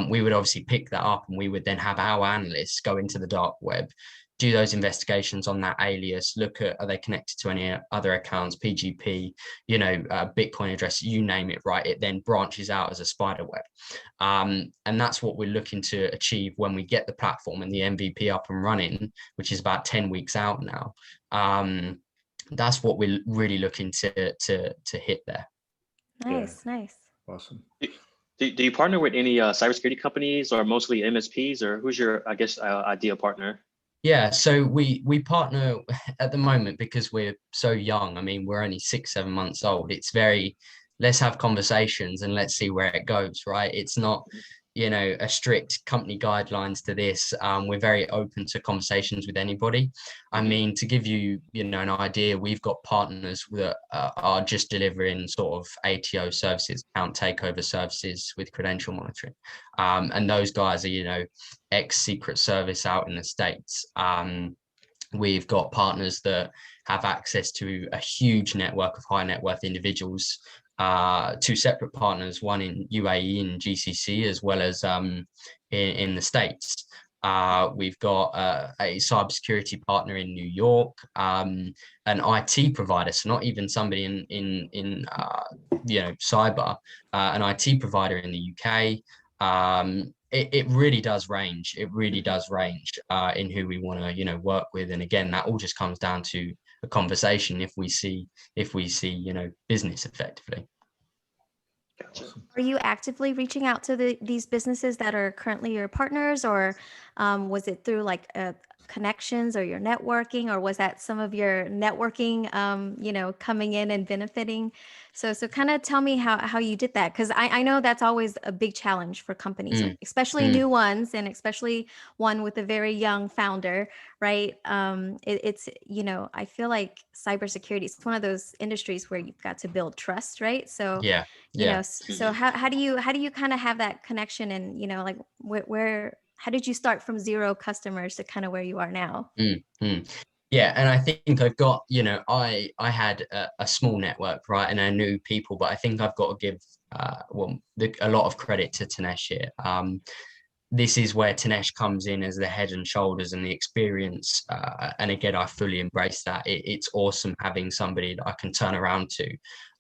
we would obviously pick that up, and we would then have our analysts go into the dark web, do those investigations on that alias, look at, are they connected to any other accounts, PGP, Bitcoin address, you name it, right? It then branches out as a spider web. And that's what we're looking to achieve when we get the platform and the MVP up and running, which is about 10 weeks out now. That's what we're really looking to hit there. Nice. Awesome. Do you partner with any cybersecurity companies, or mostly MSPs, or who's your, I guess, ideal partner? Yeah, so we partner at the moment because we're so young. I mean, we're only 6-7 months old. It's very, let's have conversations and let's see where it goes, right? It's not, a strict company guidelines to this. We're very open to conversations with anybody. I mean, to give you, an idea, we've got partners that are just delivering sort of ATO services, account takeover services with credential monitoring. And those guys are, ex-Secret Service out in the States. We've got partners that have access to a huge network of high net worth individuals, 2 separate partners, one in UAE and GCC, as well as in the States. We've got a cybersecurity partner in New York, an IT provider, so not even somebody in cyber, an IT provider in the UK. It really does range. It really does range in who we want to work with, and again, that all just comes down to a conversation if we see business effectively. Gotcha. Are you actively reaching out to these businesses that are currently your partners, or was it through like connections or your networking, or was that some of your networking, coming in and benefiting? So kind of tell me how you did that, because I know that's always a big challenge for companies, especially new ones, and especially one with a very young founder, right? It's I feel like cybersecurity is one of those industries where you've got to build trust, right? So yeah. so how do you kind of have that connection, and like where how did you start from 0 customers to kind of where you are now? Yeah, and I think I've got, I had a small network, right, and I knew people, but I think I've got to give a lot of credit to Tanesh here. This is where Tanesh comes in as the head and shoulders and the experience, and again, I fully embrace that. It's awesome having somebody that I can turn around to,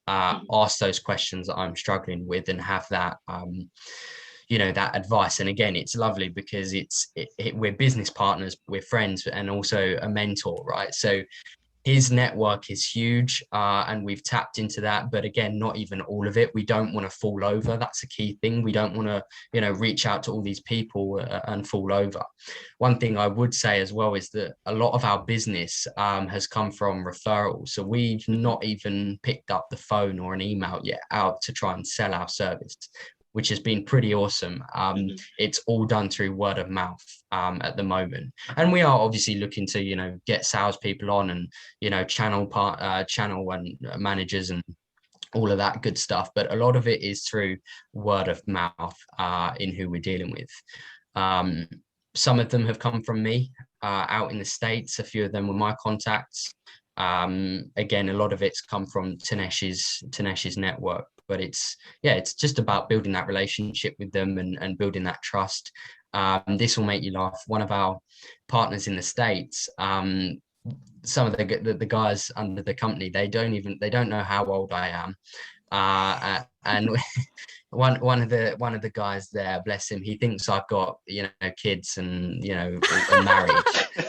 ask those questions that I'm struggling with, and have that that advice. And again, it's lovely because we're business partners, we're friends, and also a mentor, right? So his network is huge, and we've tapped into that, but again, not even all of it. We don't want to fall over. That's a key thing. We don't want to reach out to all these people and fall over. One thing I would say as well is that a lot of our business has come from referrals, so we've not even picked up the phone or an email yet out to try and sell our service, which has been pretty awesome. It's all done through word of mouth at the moment. And we are obviously looking to, get salespeople on, and, channel and managers and all of that good stuff. But a lot of it is through word of mouth in who we're dealing with. Some of them have come from me out in the States. A few of them were my contacts. Again, a lot of it's come from Tanesh's network, but it's just about building that relationship with them and building that trust. This will make you laugh. One of our partners in the States, some of the guys under the company, they don't know how old I am, and one of the guys there, bless him, he thinks I've got kids and and married,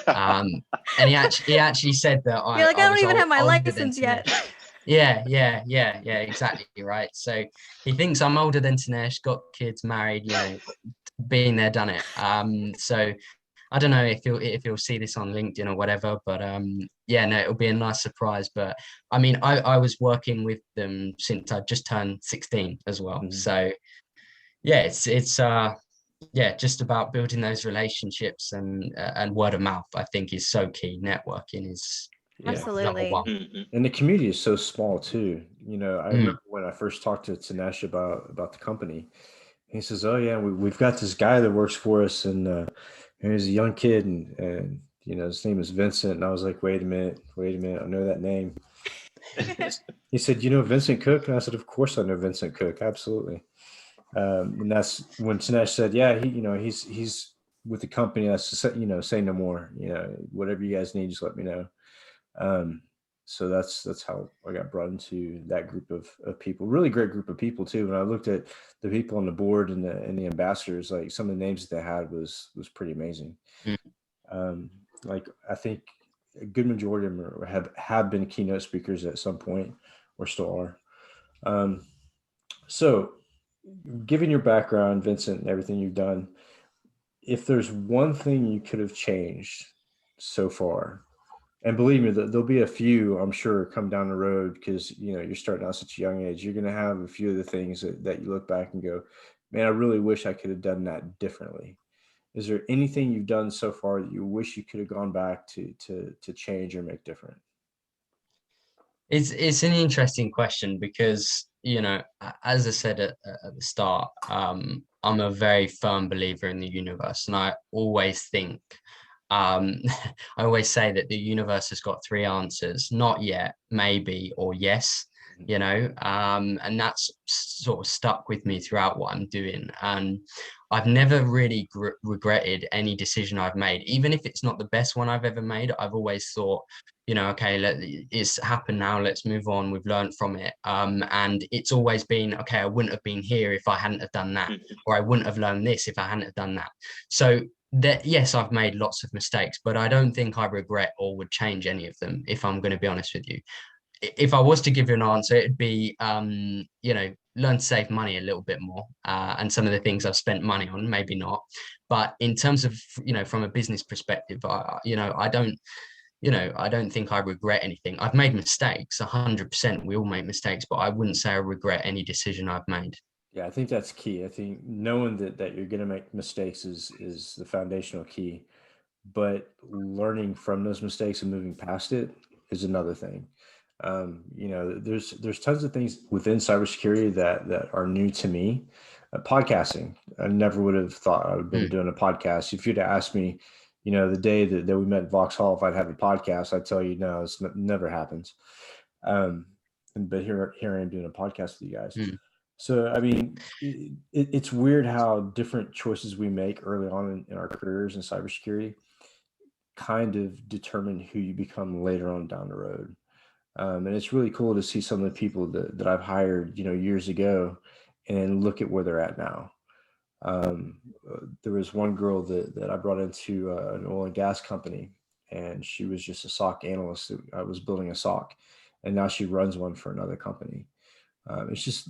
and he actually said that You're like, I don't even have my older license yet. Yeah, exactly, right. So he thinks I'm older than Tanesh, got kids, married, been there, done it. So I don't know if you'll see this on LinkedIn or whatever, but it'll be a nice surprise. But I mean, I was working with them since I just turned 16 as well. So yeah, it's just about building those relationships, and word of mouth, I think, is so key. Networking is Absolutely. number one. And the community is so small too. I remember when I first talked to Tanesh about the company, he says, "Oh yeah, we've got this guy that works for us, and he's a young kid, and his name is Vincent." And I was like, "Wait a minute, I know that name." He said, "You know Vincent Cook?" And I said, "Of course I know Vincent Cook, absolutely." And that's when Tanesh said, "Yeah, he's with the company. That's say no more. Whatever you guys need, just let me know." So that's how I got brought into that group of people. Really great group of people too. When I looked at the people on the board and the ambassadors, like some of the names that they had was pretty amazing. Like I think a good majority of them have been keynote speakers at some point, or still are. So given your background, Vincent, and everything you've done, if there's one thing you could have changed so far, and believe me, there'll be a few, I'm sure, come down the road, because you're starting out at such a young age. You're going to have a few of the things that you look back and go, "Man, I really wish I could have done that differently." Is there anything you've done so far that you wish you could have gone back to change or make different? It's an interesting question because, as I said at the start, I'm a very firm believer in the universe, and I always think, I always say that the universe has got 3 answers: not yet, maybe, or yes. And that's sort of stuck with me throughout what I'm doing. And I've never really regretted any decision I've made, even if it's not the best one I've ever made. I've always thought, okay, it's happened now, let's move on, we've learned from it. And it's always been, okay, I wouldn't have been here if I hadn't have done that, or I wouldn't have learned this if I hadn't have done that. So that, yes, I've made lots of mistakes, but I don't think I regret or would change any of them, if I'm going to be honest with you. If I was to give you an answer, it'd be, learn to save money a little bit more. And some of the things I've spent money on, maybe not. But in terms of, from a business perspective, I don't think I regret anything. I've made mistakes, 100%. We all make mistakes, but I wouldn't say I regret any decision I've made. Yeah, I think that's key. I think knowing that you're going to make mistakes is the foundational key, but learning from those mistakes and moving past it is another thing. There's tons of things within cybersecurity that are new to me. Podcasting, I never would have thought I would have been doing a podcast. If you'd have asked me, the day that we met at Vauxhall, if I'd have a podcast, I'd tell you no, never happens. But here I am doing a podcast with you guys. So, I mean, it's weird how different choices we make early on in our careers in cybersecurity kind of determine who you become later on down the road. And it's really cool to see some of the people that I've hired, years ago, and look at where they're at now. There was one girl that I brought into an oil and gas company, and she was just a SOC analyst. I was building a SOC, and now she runs one for another company. It's just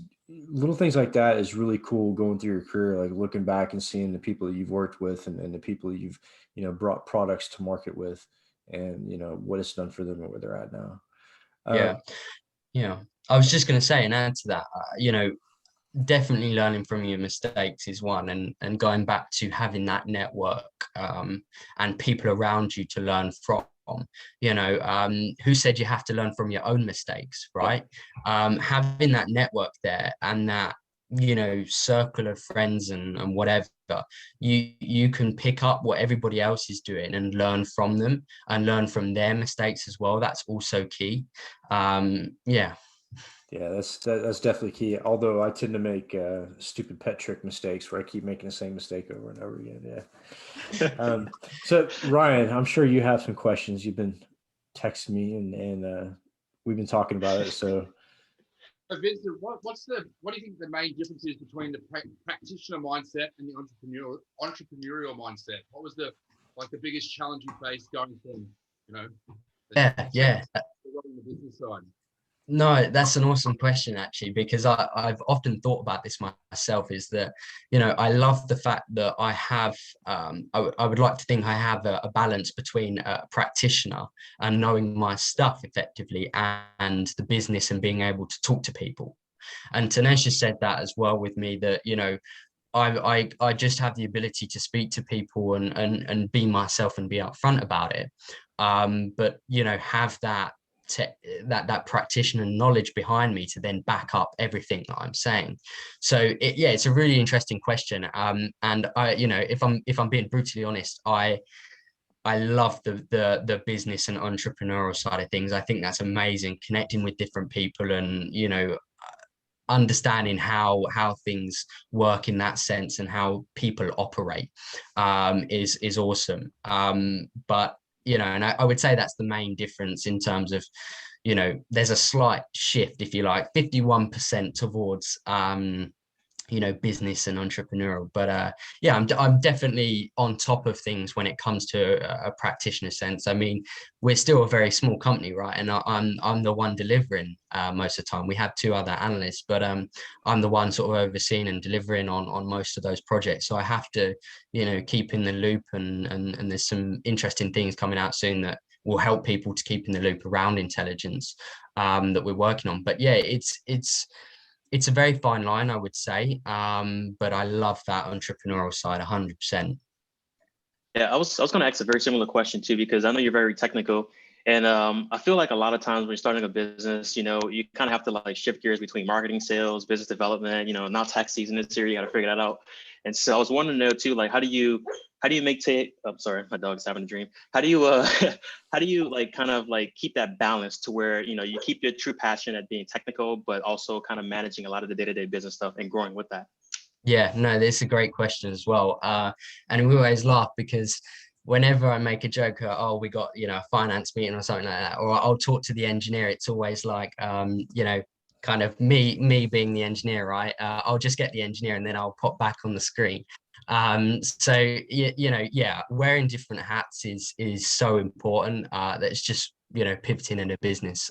little things like that is really cool going through your career, like looking back and seeing the people that you've worked with and the people you've, brought products to market with, and, what it's done for them and where they're at now. Yeah. I was just going to say, and add to that, definitely learning from your mistakes is one, and going back to having that network and people around you to learn from. Who said you have to learn from your own mistakes, right? Having that network there and that circle of friends and whatever, you can pick up what everybody else is doing and learn from them and learn from their mistakes as well. That's also key. Yeah, that's definitely key. Although I tend to make stupid pet trick mistakes where I keep making the same mistake over and over again. Yeah. So Ryan, I'm sure you have some questions. You've been texting me and we've been talking about it. So Vincent, what do you think the main difference is between the practitioner mindset and the entrepreneurial mindset? What was the biggest challenge you faced going from, the business side? No, that's an awesome question, actually, because I've often thought about this myself, is that, I love the fact that I have, I would like to think I have a balance between a practitioner and knowing my stuff effectively and the business and being able to talk to people. And Tanesha said that as well with me, that, I just have the ability to speak to people and be myself and be upfront about it. But, have that practitioner knowledge behind me to then back up everything that I'm saying. So it's a really interesting question. And I, if I'm being brutally honest, I love the business and entrepreneurial side of things. I think that's amazing, connecting with different people and, understanding how things work in that sense and how people operate is awesome. But and I would say that's the main difference in terms of, there's a slight shift, if you like, 51% towards, business and entrepreneurial. But I'm definitely on top of things when it comes to a practitioner sense. I mean, we're still a very small company, right? And I'm the one delivering most of the time. We have two other analysts, but I'm the one sort of overseeing and delivering on most of those projects. So I have to, keep in the loop, and there's some interesting things coming out soon that will help people to keep in the loop around intelligence that we're working on. But yeah, it's a very fine line, I would say. But I love that entrepreneurial side 100%. Yeah, I was going to ask a very similar question too, because I know you're very technical, and I feel like a lot of times when you're starting a business, you kind of have to like shift gears between marketing, sales, business development. Now tax season is here, you got to figure that out. And so I was wanting to know too, like how do you make I'm sorry, my dog's having a dream. How do you how do you like kind of like keep that balance to where you keep your true passion at being technical, but also kind of managing a lot of the day-to-day business stuff and growing with that? Yeah, no, this is a great question as well. And we always laugh because whenever I make a joke, oh, we got, a finance meeting or something like that, or I'll talk to the engineer, it's always like, kind of me being the engineer, right? I'll just get the engineer and then I'll pop back on the screen. So yeah, wearing different hats is so important. That it's just, pivoting in a business.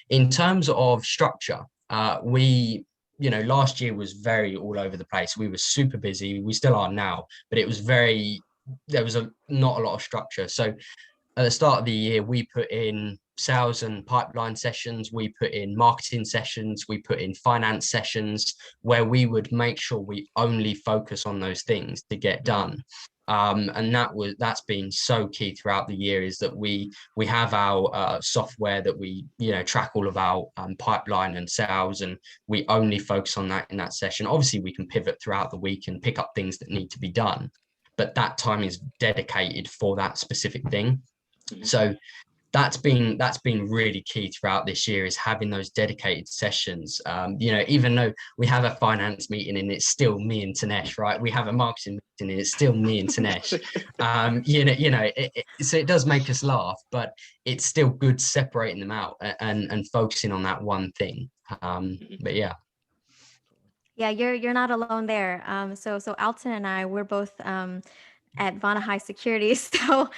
In terms of structure, last year was very all over the place. We were super busy. We still are now, but it was there was not a lot of structure. So at the start of the year, we put in sales and pipeline sessions, we put in marketing sessions, we put in finance sessions where we would make sure we only focus on those things to get done. And that's been so key throughout the year, is that we have our software that we track all of our pipeline and sales, and we only focus on that in that session. Obviously we can pivot throughout the week and pick up things that need to be done, but that time is dedicated for that specific thing. So that's been really key throughout this year, is having those dedicated sessions. Even though we have a finance meeting and it's still me and Tanesh, right? We have a marketing meeting and it's still me and Tanesh. So it does make us laugh, but it's still good separating them out and focusing on that one thing. But yeah. Yeah, you're not alone there. So Alton and I, we're both at Vana High Security. So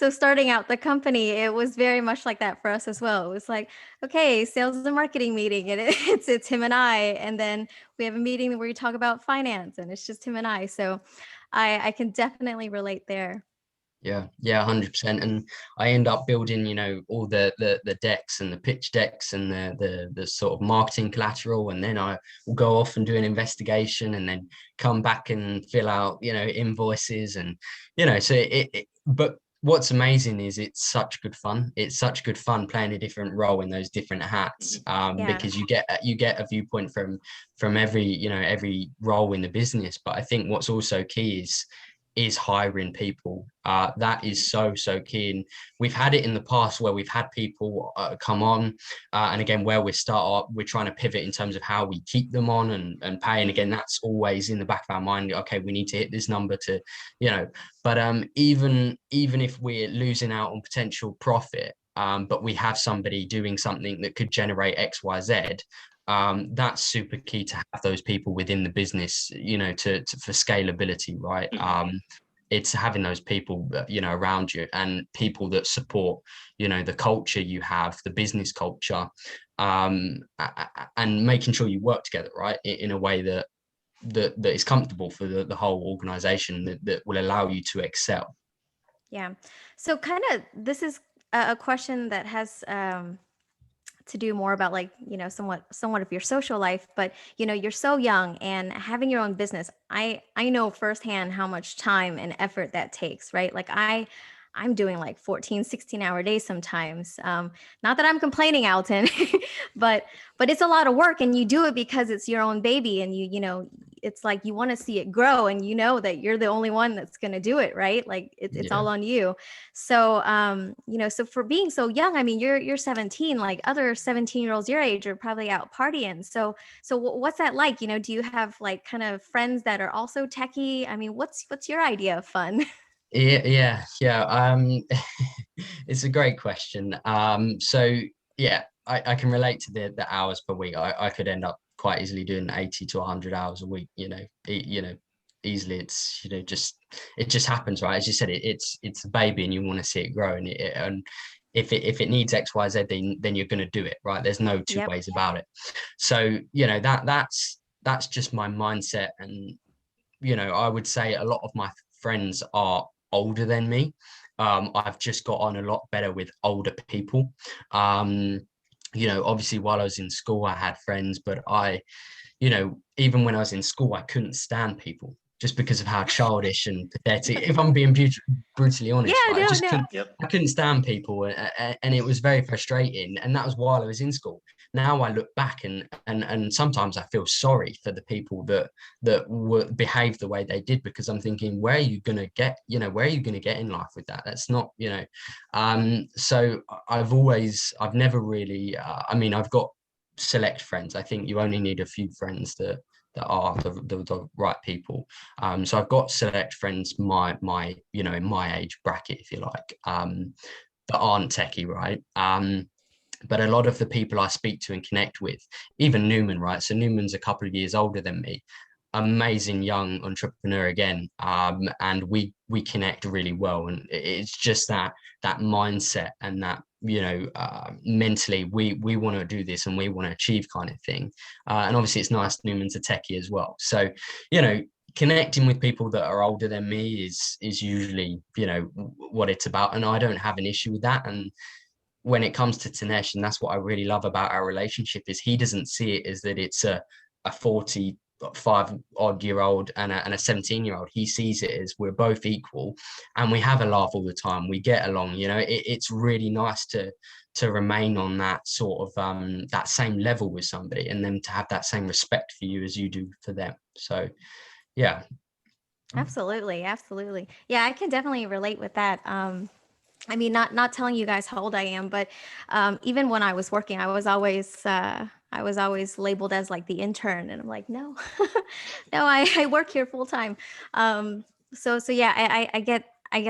starting out the company, it was very much like that for us as well. It was like, okay, sales and marketing meeting, and it's him and I, and then we have a meeting where we talk about finance, and it's just him and I. So I can definitely relate there. Yeah, 100%. And I end up building, all the decks and the pitch decks and the sort of marketing collateral, and then I will go off and do an investigation and then come back and fill out, invoices and so but what's amazing is it's such good fun. It's such good fun playing a different role in those different hats, because you get a viewpoint from every role in the business. But I think what's also key is hiring people. That is so key, and we've had it in the past where we've had people come on, and again, where we're trying to pivot in terms of how we keep them on and pay, and again, that's always in the back of our mind. Okay, we need to hit this number to but even if we're losing out on potential profit, but we have somebody doing something that could generate XYZ, that's super key to have those people within the business, for scalability, right? It's having those people, around you, and people that support, the culture you have, the business culture, and making sure you work together, right, in a way that is comfortable for the whole organization, that will allow you to excel. Yeah. So kind of this is a question that has to do more about, like, somewhat of your social life, but you're so young and having your own business. I know firsthand how much time and effort that takes, right? Like I'm doing like 14-16 hour days sometimes. Not that I'm complaining, Alton, but it's a lot of work, and you do it because it's your own baby, and it's like you want to see it grow, and that you're the only one that's going to do it, right? Like it's all on you. So so for being so young, I mean, you're 17, like other 17-year-olds your age are probably out partying. So what's that like? Do you have like kind of friends that are also techie? I mean, what's your idea of fun? Yeah. It's a great question. So yeah, I can relate to the hours per week. I could end up quite easily doing 80 to 100 hours a week, easily. It's it just happens, right? As you said, it's a baby and you want to see it grow, and if it needs XYZ, then you're going to do it, right? There's no two Yep. ways about it. So that's just my mindset. And I would say a lot of my friends are older than me. I've just got on a lot better with older people. Obviously while I was in school, I had friends, but even when I was in school, I couldn't stand people just because of how childish and pathetic, if I'm being brutally honest, Yeah, right? no. I couldn't stand people, and it was very frustrating. And that was while I was in school. Now I look back and sometimes I feel sorry for the people that behaved the way they did, because I'm thinking, where are you going to get in life with that? That's not, so I've never really, I've got select friends. I think you only need a few friends that are the right people. So I've got select friends, my in my age bracket, if you like, that aren't techie, right? But a lot of the people I speak to and connect with, even Newman, right? So Newman's a couple of years older than me, amazing young entrepreneur again, and we connect really well, and it's just that mindset and that mentally we want to do this and we want to achieve kind of thing, and obviously it's nice Newman's a techie as well, so connecting with people that are older than me is usually what it's about, and I don't have an issue with that. And when it comes to Tanesh, and that's what I really love about our relationship, is he doesn't see it as that it's a 45-odd-year-old and a 17-year-old. He sees it as we're both equal and we have a laugh all the time. We get along, it's really nice to remain on that sort of that same level with somebody, and then to have that same respect for you as you do for them. So, yeah. Absolutely. Yeah, I can definitely relate with that. I mean, not telling you guys how old I am, but even when I was working, I was always labeled as like the intern, and I'm like, no, no, I work here full time. So yeah, I get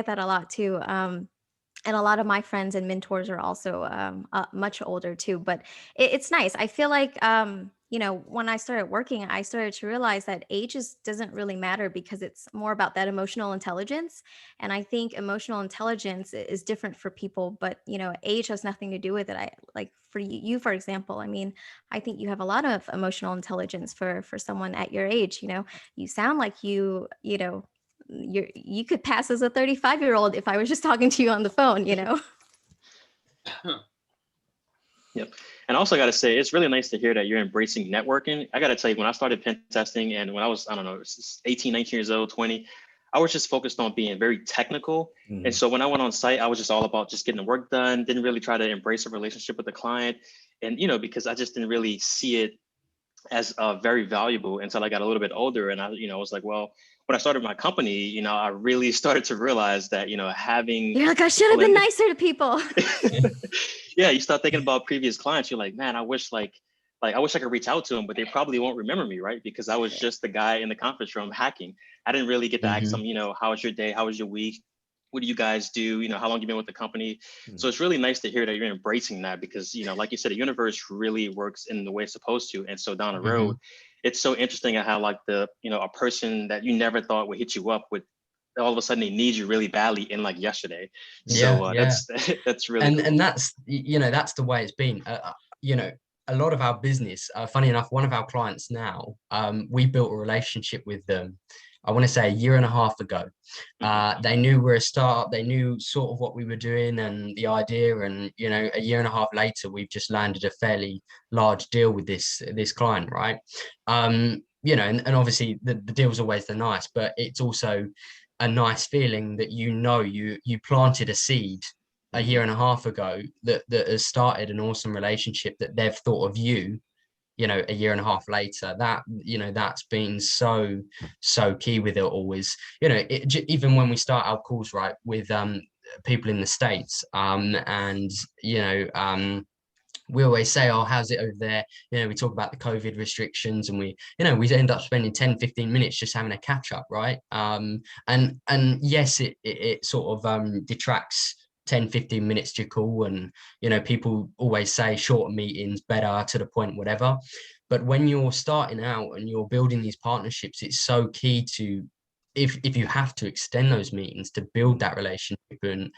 that a lot too. And a lot of my friends and mentors are also much older too. But it's nice. I feel like when I started working, I started to realize that age doesn't really matter, because it's more about that emotional intelligence. And I think emotional intelligence is different for people, but age has nothing to do with it. I like for you, for example. I mean, I think you have a lot of emotional intelligence for someone at your age. You sound like you could pass as a 35-year-old if I was just talking to you on the phone. Yep. And also, I got to say, it's really nice to hear that you're embracing networking. I got to tell you, when I started pen testing, and when I was, I don't know, 18, 19 years old, 20, I was just focused on being very technical. Mhm. And so when I went on site, I was just all about just getting the work done, didn't really try to embrace a relationship with the client. And, because I just didn't really see it as very valuable until I got a little bit older. And I was like, well, when I started my company, I really started to realize that, having You're like, I should have been nicer to people. Yeah, you start thinking about previous clients. You're like, man, I wish I wish I could reach out to them, but they probably won't remember me, right? Because I was just the guy in the conference room hacking. I didn't really get to ask them, how was your day? How was your week? What do you guys do? How long you been with the company? So it's really nice to hear that you're embracing that, because, like you said, the universe really works in the way it's supposed to. And so down the road, it's so interesting how like a person that you never thought would hit you up with, all of a sudden they need you really badly in like yesterday. So that's really cool. And that's that's the way it's been. A lot of our business, funny enough, one of our clients now, we built a relationship with them, I want to say a year and a half ago. They knew we're a startup, they knew sort of what we were doing and the idea, and a year and a half later we've just landed a fairly large deal with this client, right? And obviously the deal's always the nice, but it's also a nice feeling that you planted a seed a year and a half ago that has started an awesome relationship, that they've thought of you a year and a half later. That that's been so key with it always. Even when we start our calls, right, with people in the States, and we always say, oh, how's it over there? We talk about the COVID restrictions, and we end up spending 10-15 minutes just having a catch up, right? And yes, it sort of detracts 10-15 minutes to your call, and people always say shorter meetings, better, to the point, whatever. But when you're starting out and you're building these partnerships, it's so key to, if you have to, extend those meetings to build that relationship. And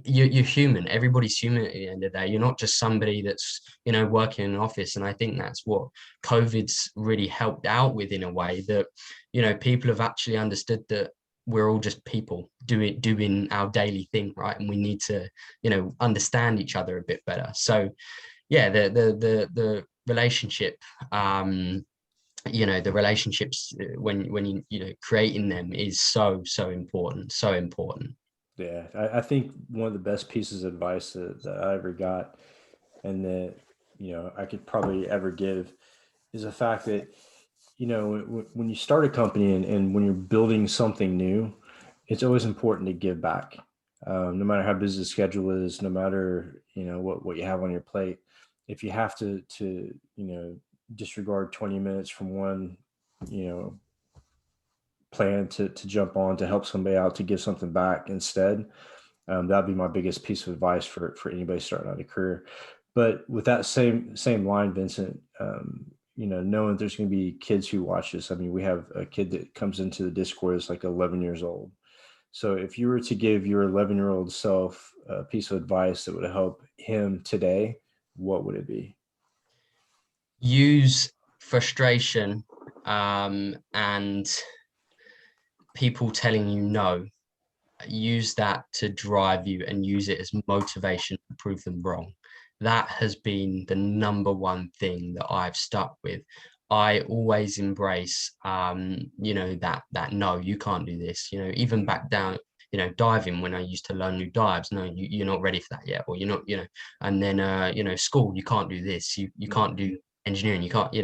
you're human. Everybody's human at the end of the day. You're not just somebody that's working in an office. And I think that's what COVID's really helped out with, in a way, that people have actually understood that we're all just people doing our daily thing, right? And we need to understand each other a bit better. So yeah, the relationship, the relationships, when you creating them, is so important. Yeah, I think one of the best pieces of advice that I ever got, and that I could probably ever give, is the fact that when you start a company, and when you're building something new, it's always important to give back. No matter how busy the schedule is, no matter what you have on your plate. If you have to disregard 20 minutes from one plan to jump on to help somebody out, to give something back instead. That'd be my biggest piece of advice for anybody starting out a career. But with that same line, Vincent, knowing there's going to be kids who watch this. I mean, we have a kid that comes into the Discord is like 11 years old. So if you were to give your 11-year-old self a piece of advice that would help him today, what would it be? Use frustration and people telling you no. Use that to drive you and use it as motivation to prove them wrong. That has been the number one thing that I've stuck with. I always embrace, that no, you can't do this. Even back down, diving when I used to learn new dives. No, you're not ready for that yet, or you're not, And then, school, you can't do this. You can't do engineering. You can't,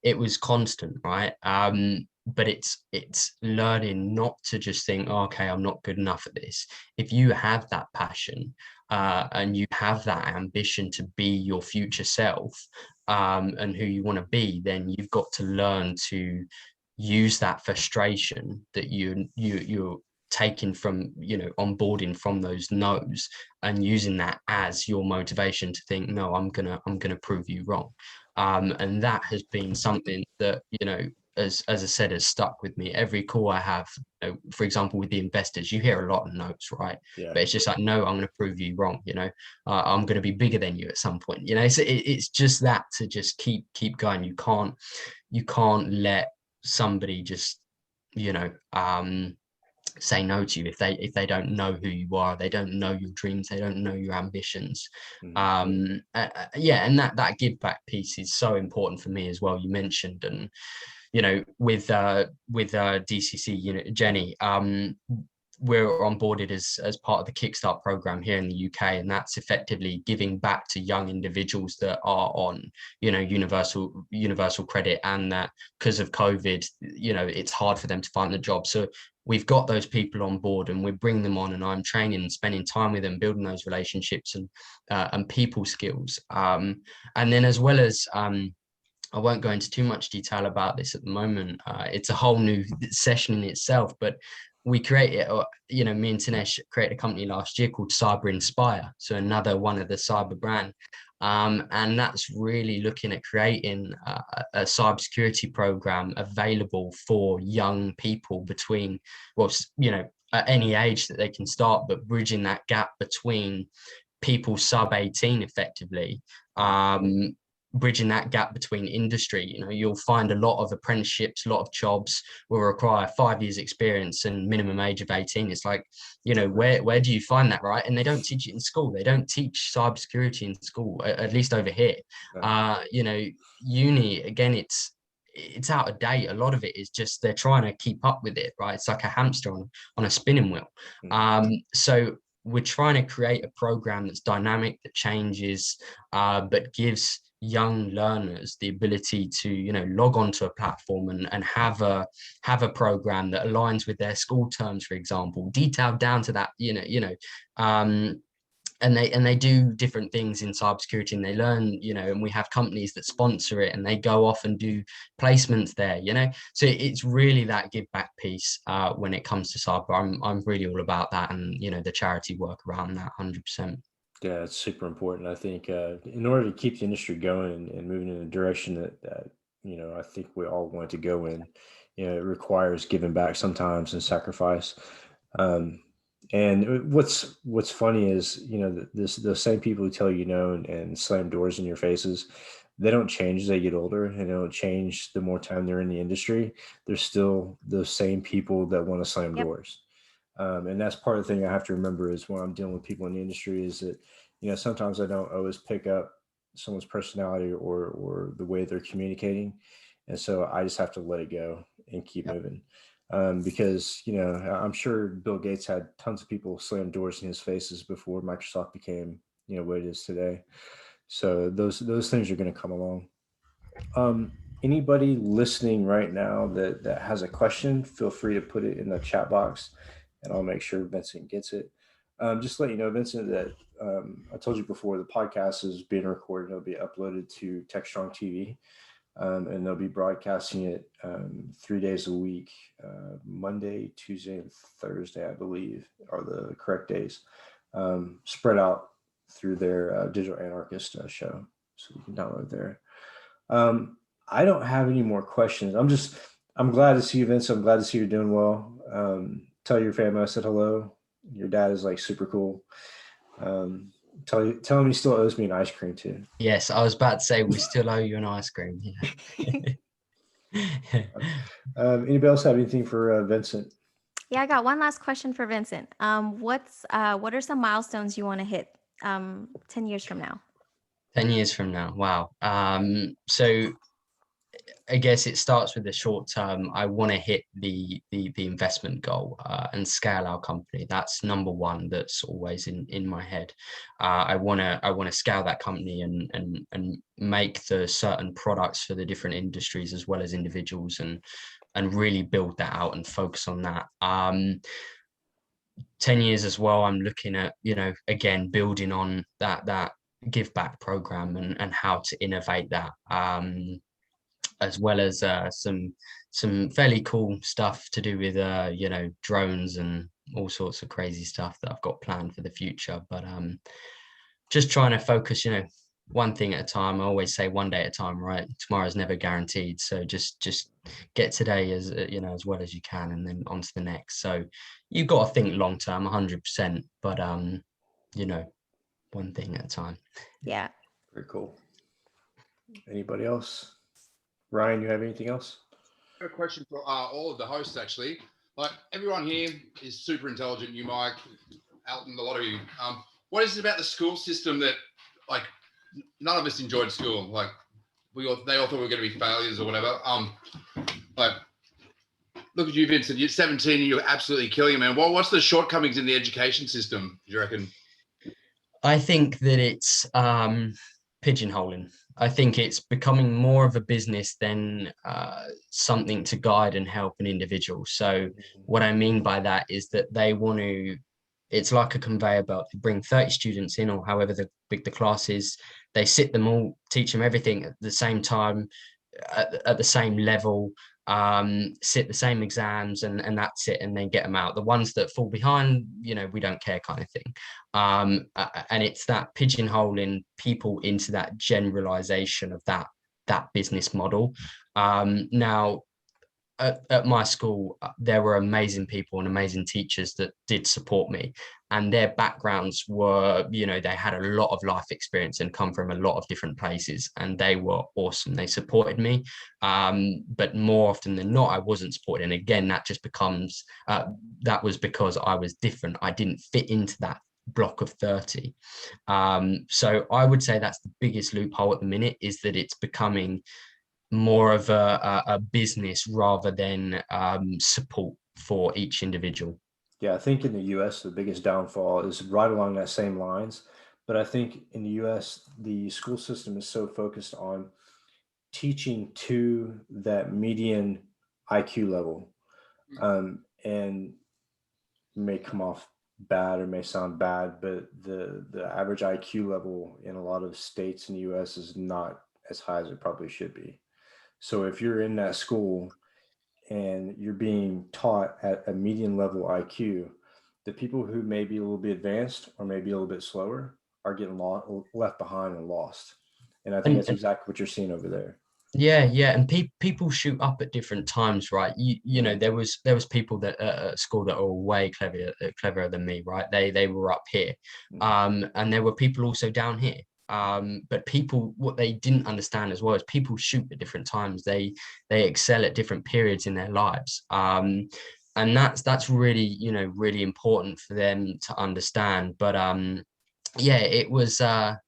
It was constant, right? But it's learning not to just think, oh, okay, I'm not good enough at this. If you have that passion and you have that ambition to be your future self and who you want to be, then you've got to learn to use that frustration that you're taking from onboarding from those no's, and using that as your motivation to think, no, I'm gonna prove you wrong. And that has been something that as I said, has stuck with me. Every call I have, for example, with the investors, you hear a lot of no's, right? Yeah. But it's just like, no, I'm going to prove you wrong. I'm going to be bigger than you at some point. So it's just that, to just keep going. You can't let somebody just say no to you if they don't know who you are, they don't know your dreams, they don't know your ambitions. And that give back piece is so important for me as well. You mentioned, and with DCC, Jenny, we're onboarded as part of the Kickstart program here in the UK, and that's effectively giving back to young individuals that are on universal credit, and that because of COVID, it's hard for them to find a job. So we've got those people on board, and we bring them on, and I'm training and spending time with them, building those relationships and people skills. And then, as well as I won't go into too much detail about this at the moment. It's a whole new session in itself, but we created, me and Tinesh created a company last year called Cyber Inspire. So another one of the cyber brand. And that's really looking at creating a cybersecurity program available for young people between, at any age that they can start, but bridging that gap between people sub 18 effectively. Bridging that gap between industry. You'll find a lot of apprenticeships, a lot of jobs will require 5 years experience and minimum age of 18. It's like, where do you find that, right? And they don't teach it in school. They don't teach cybersecurity in school, at least over here. Uni, again, it's out of date. A lot of it is just they're trying to keep up with it, right? It's like a hamster on a spinning wheel. So we're trying to create a program that's dynamic, that changes, but gives young learners the ability to log onto a platform and have a program that aligns with their school terms, for example, detailed down to that, and they do different things in cybersecurity, and they learn, and we have companies that sponsor it, and they go off and do placements there, so it's really that give back piece when it comes to cyber. I'm really all about that, and the charity work around that 100%. Yeah, it's super important. I think in order to keep the industry going and moving in a direction that I think we all want to go in, it requires giving back sometimes and sacrifice. And what's funny is, the same people who tell you no and slam doors in your faces, they don't change as they get older, and they don't change the more time they're in the industry. They're still those same people that want to slam doors. And that's part of the thing I have to remember is when I'm dealing with people in the industry is that, sometimes I don't always pick up someone's personality or the way they're communicating. And so I just have to let it go and keep moving. Because, I'm sure Bill Gates had tons of people slam doors in his faces before Microsoft became, what it is today. So those things are going to come along. Anybody listening right now that has a question, feel free to put it in the chat box, and I'll make sure Vincent gets it. Just to let you know, Vincent, that I told you before, the podcast is being recorded. It'll be uploaded to TechStrong TV. and they'll be broadcasting it 3 days a week. Monday, Tuesday, and Thursday, I believe, are the correct days, spread out through their Digital Anarchist show. So you can download there. I don't have any more questions. I'm glad to see you, Vince. I'm glad to see you're doing well. Tell your family I said hello. Your dad is like super cool. Tell him he still owes me an ice cream too. Yes, I was about to say we still owe you an ice cream. Yeah. Anybody else have anything for Vincent? Yeah, I got one last question for Vincent. What are some milestones you want to hit 10 years from now? 10 years from now. Wow. So I guess it starts with the short term. I want to hit the investment goal and scale our company. That's number one. That's always in my head. I want to scale that company and make the certain products for the different industries as well as individuals and really build that out and focus on that. 10 years as well, I'm looking at, again, building on that give back program and how to innovate that. As well as some fairly cool stuff to do with drones and all sorts of crazy stuff that I've got planned for the future. But just trying to focus, one thing at a time. I always say one day at a time, right? Tomorrow's never guaranteed. So just get today as as well as you can, and then on to the next. So you've got to think long term, 100%. But one thing at a time. Yeah. Very cool. Anybody else? Ryan, you have anything else? I have a question for all of the hosts, actually. Like, everyone here is super intelligent. You, Mike, Alton, a lot of you. What is it about the school system that, like, none of us enjoyed school? Like, they all thought we were going to be failures or whatever. Like, look at you, Vincent. You're 17 and you're absolutely killing it, man. What's the shortcomings in the education system, do you reckon? I think that it's pigeonholing. I think it's becoming more of a business than something to guide and help an individual. So what I mean by that is that they want to, it's like a conveyor belt. They bring 30 students in, or however big the class is. They sit them all, teach them everything at the same time, at the same level, sit the same exams, and that's it, and then get them out. The ones that fall behind, we don't care, kind of thing. And it's that pigeonholing people into that generalization of that business model. Now at my school, there were amazing people and amazing teachers that did support me, and their backgrounds were, they had a lot of life experience and come from a lot of different places, and they were awesome. They supported me, but more often than not, I wasn't supported. And again, that just becomes, that was because I was different. I didn't fit into that block of 30. So I would say that's the biggest loophole at the minute, is that it's becoming more of a business rather than support for each individual. Yeah, I think in the US, the biggest downfall is right along that same lines. But I think in the US, the school system is so focused on teaching to that median IQ level, and may come off bad or may sound bad, but the average IQ level in a lot of states in the US is not as high as it probably should be. So if you're in that school and you're being taught at a median level IQ, the people who may be a little bit advanced or maybe a little bit slower are getting left behind and lost. And I think that's exactly what you're seeing over there. Yeah, and people shoot up at different times, right? There was people that at school that were way cleverer than me, right? They were up here, and there were people also down here. But people, what they didn't understand as well is people shoot at different times. They excel at different periods in their lives, and that's really really important for them to understand. But yeah, it was an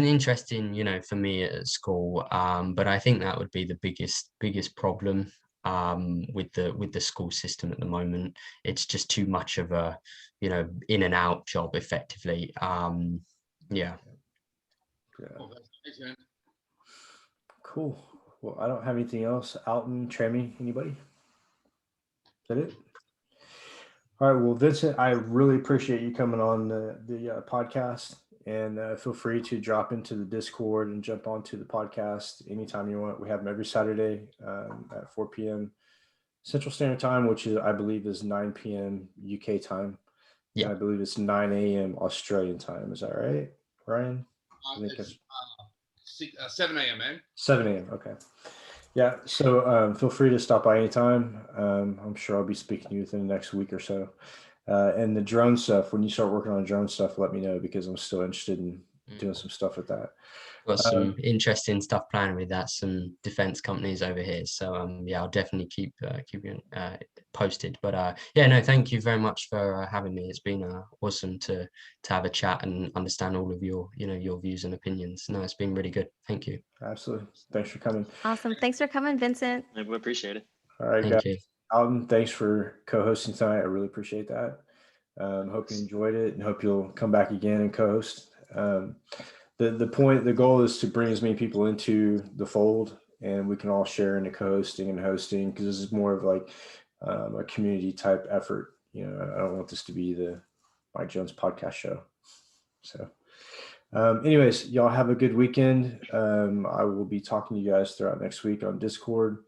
interesting, for me at school. But I think that would be the biggest problem with the school system at the moment. It's just too much of a, in and out job effectively. Yeah. Cool. Well, I don't have anything else. Alton, Tremi, anybody? Is that it? All right. Well, Vincent, I really appreciate you coming on the podcast, And feel free to drop into the Discord and jump onto the podcast anytime you want. We have them every Saturday at 4 p.m. Central Standard Time, which is, I believe, is 9 p.m. UK time. Yeah. And I believe it's 9 a.m. Australian time. Is that right, Ryan? I think It's 7 a.m., man. 7 a.m. Okay. Yeah. So feel free to stop by anytime. I'm sure I'll be speaking to you within the next week or so. And the drone stuff, when you start working on drone stuff, let me know, because I'm still interested in doing some stuff with that. Got some interesting stuff planned with that, some defense companies over here. So yeah, I'll definitely keep you posted. But yeah, no, thank you very much for having me. It's been awesome to have a chat and understand all of your your views and opinions. No, it's been really good. Thank you. Absolutely. Thanks for coming. Awesome. Thanks for coming, Vincent. We appreciate it. All right, Thank guys. you. Alton, thanks for co-hosting tonight. I really appreciate that. Hope you enjoyed it, and hope you'll come back again and co-host. The goal is to bring as many people into the fold, and we can all share in the co-hosting and hosting, because this is more of like a community type effort. I don't want this to be the Mike Jones podcast show. So anyways, y'all have a good weekend. I will be talking to you guys throughout next week on Discord.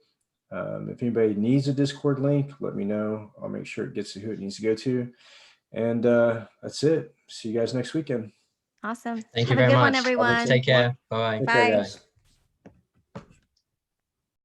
If anybody needs a Discord link, let me know. I'll make sure it gets to who it needs to go to. And that's it. See you guys next weekend. Awesome. Thank you Have a very good much. one, everyone. Take care. Bye. Take care, Bye. guys.